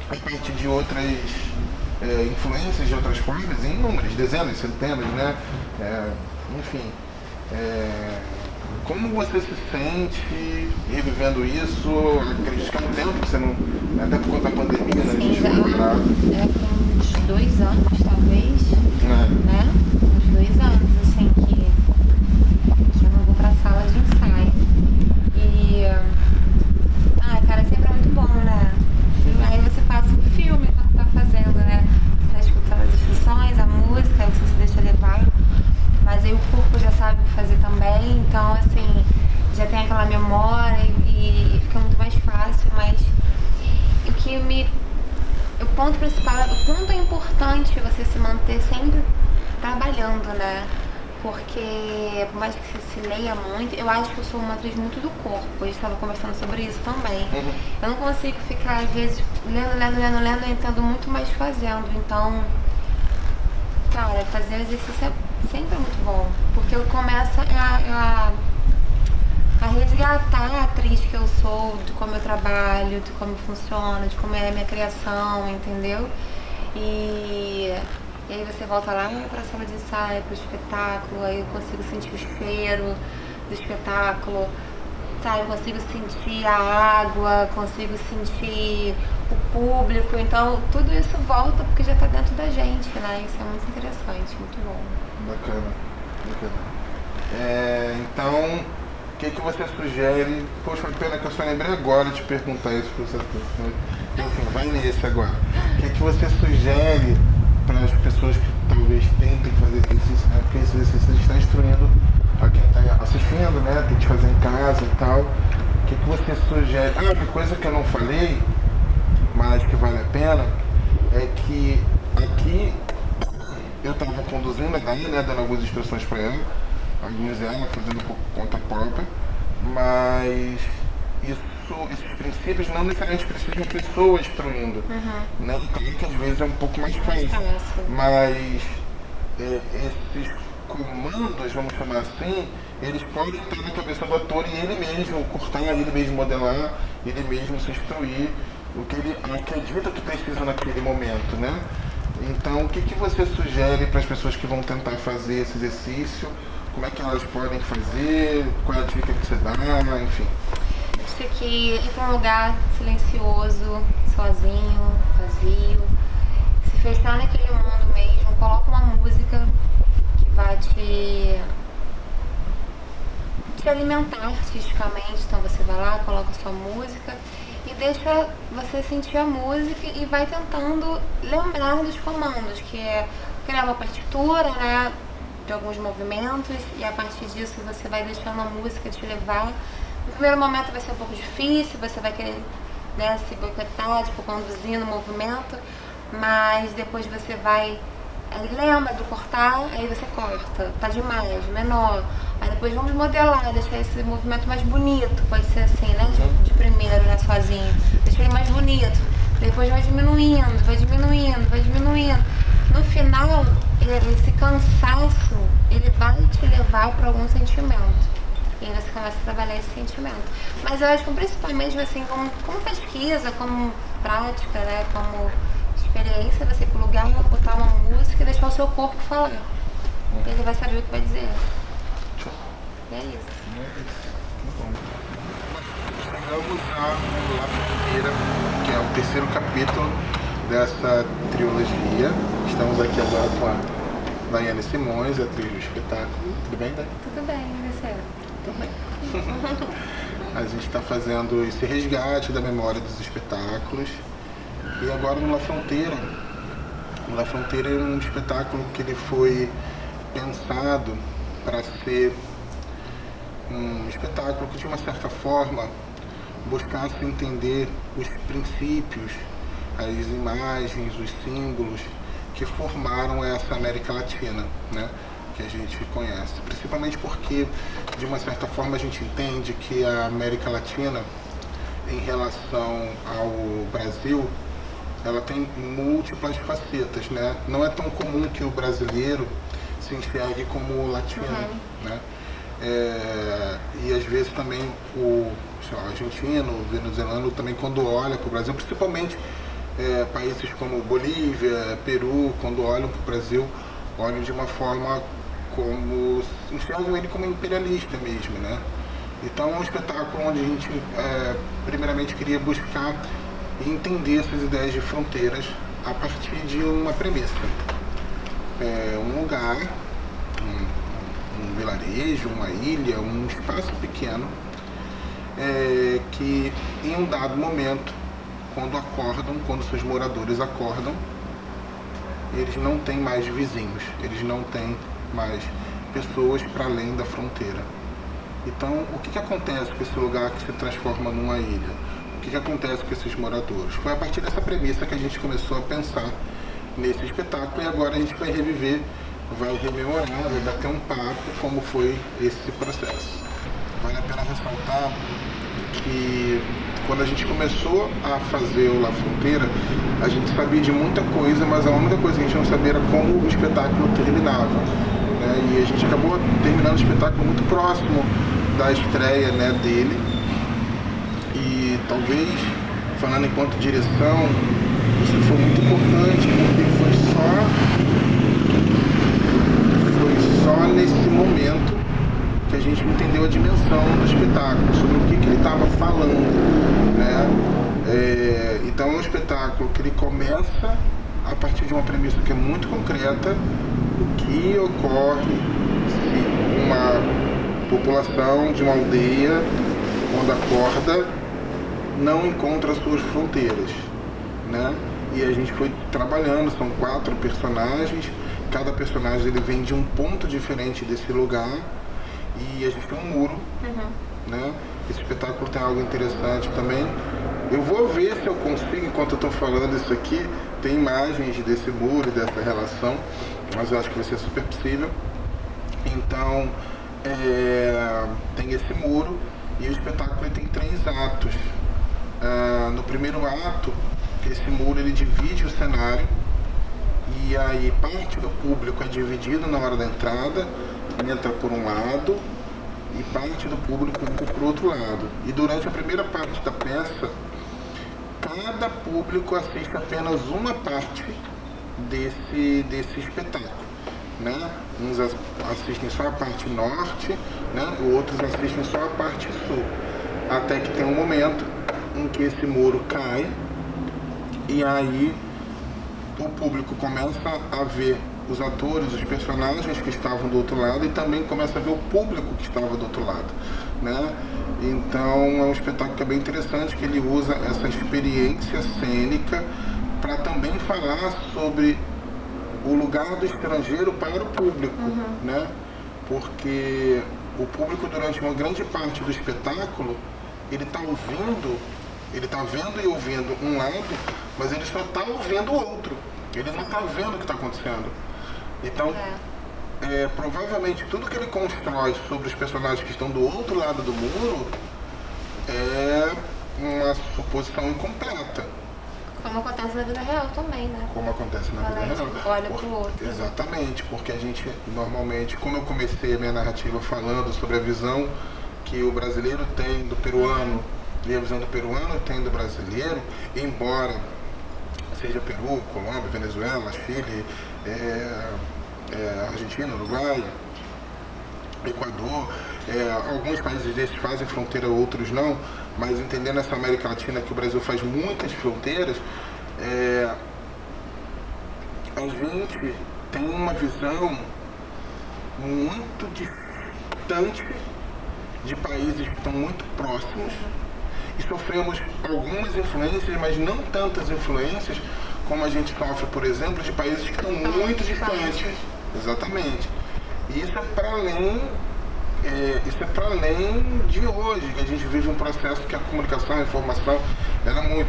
a partir de outras influências de outras formas, inúmeras, dezenas, centenas, né? Enfim, como você se sente revivendo isso? Acredito que há um tempo você não, até por conta da pandemia, né? A gente ficou parado. Com uns 2 anos, talvez, né? Uns 2 anos, assim, que eu não vou pra sala de ensaio. E, cara, sempre é muito bom, né? Aí você passa um filme quando tá fazendo, né? Você tá escutando as instruções, a música, aí você se deixa levar. Mas aí o corpo já sabe fazer também, então, assim, já tem aquela memória e fica muito mais fácil, mas o que o ponto principal é o quanto é importante você se manter sempre trabalhando, né? Porque, por mais que você se leia muito, eu acho que eu sou uma atriz muito do corpo. A gente estava conversando sobre isso também. Eu não consigo ficar, às vezes, lendo, eu entendo muito mais fazendo. Então, cara, fazer exercício é sempre muito bom. Porque eu começo a resgatar a atriz que eu sou, de como eu trabalho, de como funciona, de como é a minha criação, entendeu? E aí você volta lá para a sala de ensaio, para o espetáculo, aí eu consigo sentir o cheiro do espetáculo, sabe? Eu consigo sentir a água, consigo sentir o público, então tudo isso volta porque já está dentro da gente, né? Isso é muito interessante, muito bom. Bacana, bacana. Então, o que você sugere? Poxa, foi pena que eu só lembrei agora de perguntar isso para você. Enfim, vai nesse agora. O que você sugere para as pessoas que talvez tentem fazer exercício, né? Porque esse exercício a gente está instruindo a quem está assistindo, né? Tem que fazer em casa e tal. O que você sugere? Uma coisa que eu não falei, mas que vale a pena, é que aqui eu estava conduzindo a Dani, né? Dando algumas instruções para ela, algumas ela fazendo por conta própria, mas esses princípios não necessariamente precisam de uma pessoa instruindo, né? Claro que às vezes é um pouco mais fácil, mas esses comandos, vamos chamar assim, eles podem estar na cabeça do ator e ele mesmo cortar, ele mesmo modelar, ele mesmo se instruir o que ele acredita que precisa naquele momento, né? Então, o que você sugere para as pessoas que vão tentar fazer esse exercício? Como é que elas podem fazer? Qual é a dica que você dá? Enfim. fique, ir para um lugar silencioso, sozinho, vazio, se fechar naquele mundo mesmo, coloca uma música que vai te alimentar artisticamente. Então você vai lá, coloca sua música e deixa você sentir a música e vai tentando lembrar dos comandos, que é criar uma partitura, né, de alguns movimentos, e a partir disso você vai deixando a música te levar. No primeiro momento vai ser um pouco difícil, você vai querer, né, se boicotar, tipo, conduzindo o movimento, mas depois você vai, aí lembra do cortar, aí você corta, tá demais, menor. Aí depois vamos modelar, deixar esse movimento mais bonito, pode ser assim, né, de primeiro, né, sozinho, deixar ele mais bonito. Depois vai diminuindo, vai diminuindo, vai diminuindo. No final, esse cansaço, ele vai te levar para algum sentimento. E aí você começa a trabalhar esse sentimento. Mas eu acho que principalmente, assim, como pesquisa, como prática, né, como experiência, você ir pro lugar, botar uma música e deixar o seu corpo falar. Ele vai saber o que vai dizer. E é isso. Chegamos a La Fronteira, que é o terceiro capítulo dessa trilogia. Estamos aqui agora com a Daiane Simões, atriz do espetáculo. Tudo bem, Daiane? Tudo bem, e você? Tudo bem. A gente está fazendo esse resgate da memória dos espetáculos. E agora no La Fronteira. O La Fronteira é um espetáculo que ele foi pensado para ser um espetáculo que, de uma certa forma, buscasse entender os princípios, as imagens, os símbolos que formaram essa América Latina, né, que a gente conhece. Principalmente porque, de uma certa forma, a gente entende que a América Latina, em relação ao Brasil, ela tem múltiplas facetas, né? Não é tão comum que o brasileiro se enxergue como latino, né? E às vezes também o argentino, o venezuelano também, quando olha para o Brasil, principalmente países como Bolívia, Peru, quando olham para o Brasil, olham de uma forma como, enxergam ele como imperialista mesmo, né? Então é um espetáculo onde a gente primeiramente queria buscar e entender essas ideias de fronteiras a partir de uma premissa. Um lugar, um vilarejo, uma ilha, um espaço pequeno, que em um dado momento, quando seus moradores acordam, eles não têm mais vizinhos, eles não têm mais pessoas para além da fronteira. Então, o que acontece com esse lugar que se transforma numa ilha? O que acontece com esses moradores? Foi a partir dessa premissa que a gente começou a pensar nesse espetáculo, e agora a gente vai reviver, vai rememorar, vai bater um papo como foi esse processo. Vale a pena ressaltar que quando a gente começou a fazer o La Fronteira, a gente sabia de muita coisa, mas a única coisa que a gente não sabia era como o espetáculo terminava, né? E a gente acabou terminando o espetáculo muito próximo da estreia, né, dele. E talvez, falando enquanto direção, isso foi muito importante, porque foi só nesse momento que a gente entendeu a dimensão do espetáculo, sobre o que ele estava falando, né? Então é um espetáculo que ele começa a partir de uma premissa que é muito concreta: o que ocorre se uma população de uma aldeia, quando acorda, não encontra suas fronteiras, né? E a gente foi trabalhando, são 4 personagens, cada personagem ele vem de um ponto diferente desse lugar, e a gente tem um muro, né? Esse espetáculo tem algo interessante também. Eu vou ver se eu consigo, enquanto eu estou falando isso aqui, tem imagens desse muro e dessa relação, mas eu acho que vai ser super possível. Então, tem esse muro, e o espetáculo ele tem 3 atos. No primeiro ato, esse muro ele divide o cenário, e aí parte do público é dividido na hora da entrada, entra por um lado, e parte do público entra por outro lado. E durante a primeira parte da peça, cada público assiste apenas uma parte desse espetáculo, né? Uns assistem só a parte norte, né? Outros assistem só a parte sul. até que tem um momento em que esse muro cai e aí o público começa a ver os atores, os personagens que estavam do outro lado e também começa a ver o público que estava do outro lado, né? Então é um espetáculo que é bem interessante, que ele usa essa experiência cênica para também falar sobre o lugar do estrangeiro para o público, né? Porque o público, durante uma grande parte do espetáculo, ele está ouvindo, ele está vendo e ouvindo um lado, mas ele só está ouvindo o outro. Ele não está vendo o que está acontecendo. Então, provavelmente tudo que ele constrói sobre os personagens que estão do outro lado do muro é uma suposição incompleta. Como acontece na vida real também, né? Como acontece na vida real. Olha pro outro. Exatamente, porque a gente normalmente, como eu comecei a minha narrativa falando sobre a visão que o brasileiro tem do peruano e a visão do peruano tem do brasileiro, embora seja Peru, Colômbia, Venezuela, Chile, Argentina, Uruguai, Equador, alguns países desses fazem fronteira, outros não, mas entendendo essa América Latina que o Brasil faz muitas fronteiras, a gente tem uma visão muito distante de países que estão muito próximos e sofremos algumas influências, mas não tantas influências como a gente sofre, por exemplo, de países que estão muito distantes. Exatamente. E isso é para além de hoje, que a gente vive um processo que a comunicação, a informação,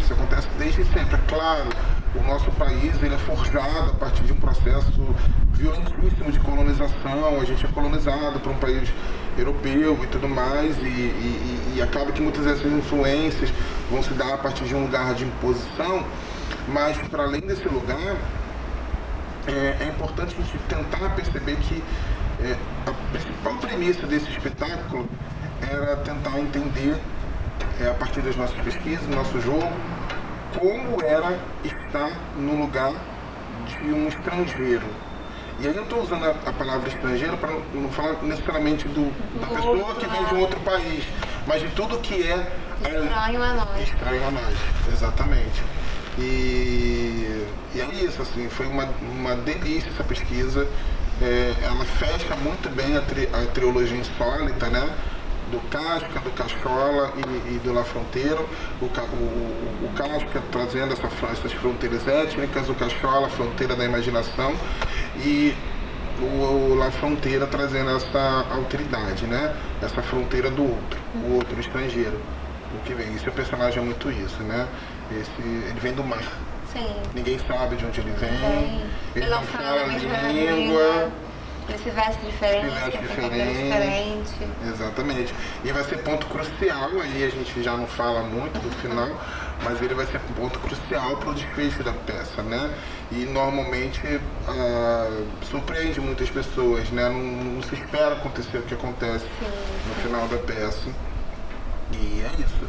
isso acontece desde sempre. É claro, o nosso país ele é forjado a partir de um processo violentíssimo de colonização, a gente é colonizado por um país europeu e tudo mais, e acaba que muitas dessas influências vão se dar a partir de um lugar de imposição, mas para além desse lugar, é importante a gente tentar perceber que a principal premissa desse espetáculo era tentar entender, a partir das nossas pesquisas, do nosso jogo, como era estar no lugar de um estrangeiro. E aí eu estou usando a palavra estrangeiro para não falar necessariamente da pessoa que vem de um outro país, mas de tudo que é estranho a nós. Estranho a nós, exatamente. E é isso, assim, foi uma delícia essa pesquisa. Ela fecha muito bem a trilogia insólita, né? Do Kafka, do Cachola e do La Fronteira. O Kafka trazendo essas fronteiras étnicas, o Cachola, a fronteira da imaginação, e o La Fronteira trazendo essa alteridade, né? Essa fronteira do outro, o outro estrangeiro. O que vem, esse personagem é muito isso, né? Ele vem do mar. Sim. Ninguém sabe de onde ele vem. Ele não fala a língua. Ele se veste diferente. Exatamente. E vai ser ponto crucial, aí a gente já não fala muito do final, mas ele vai ser ponto crucial para o desfecho da peça, né? E normalmente surpreende muitas pessoas, né? Não se espera acontecer o que acontece no final da peça. E é isso.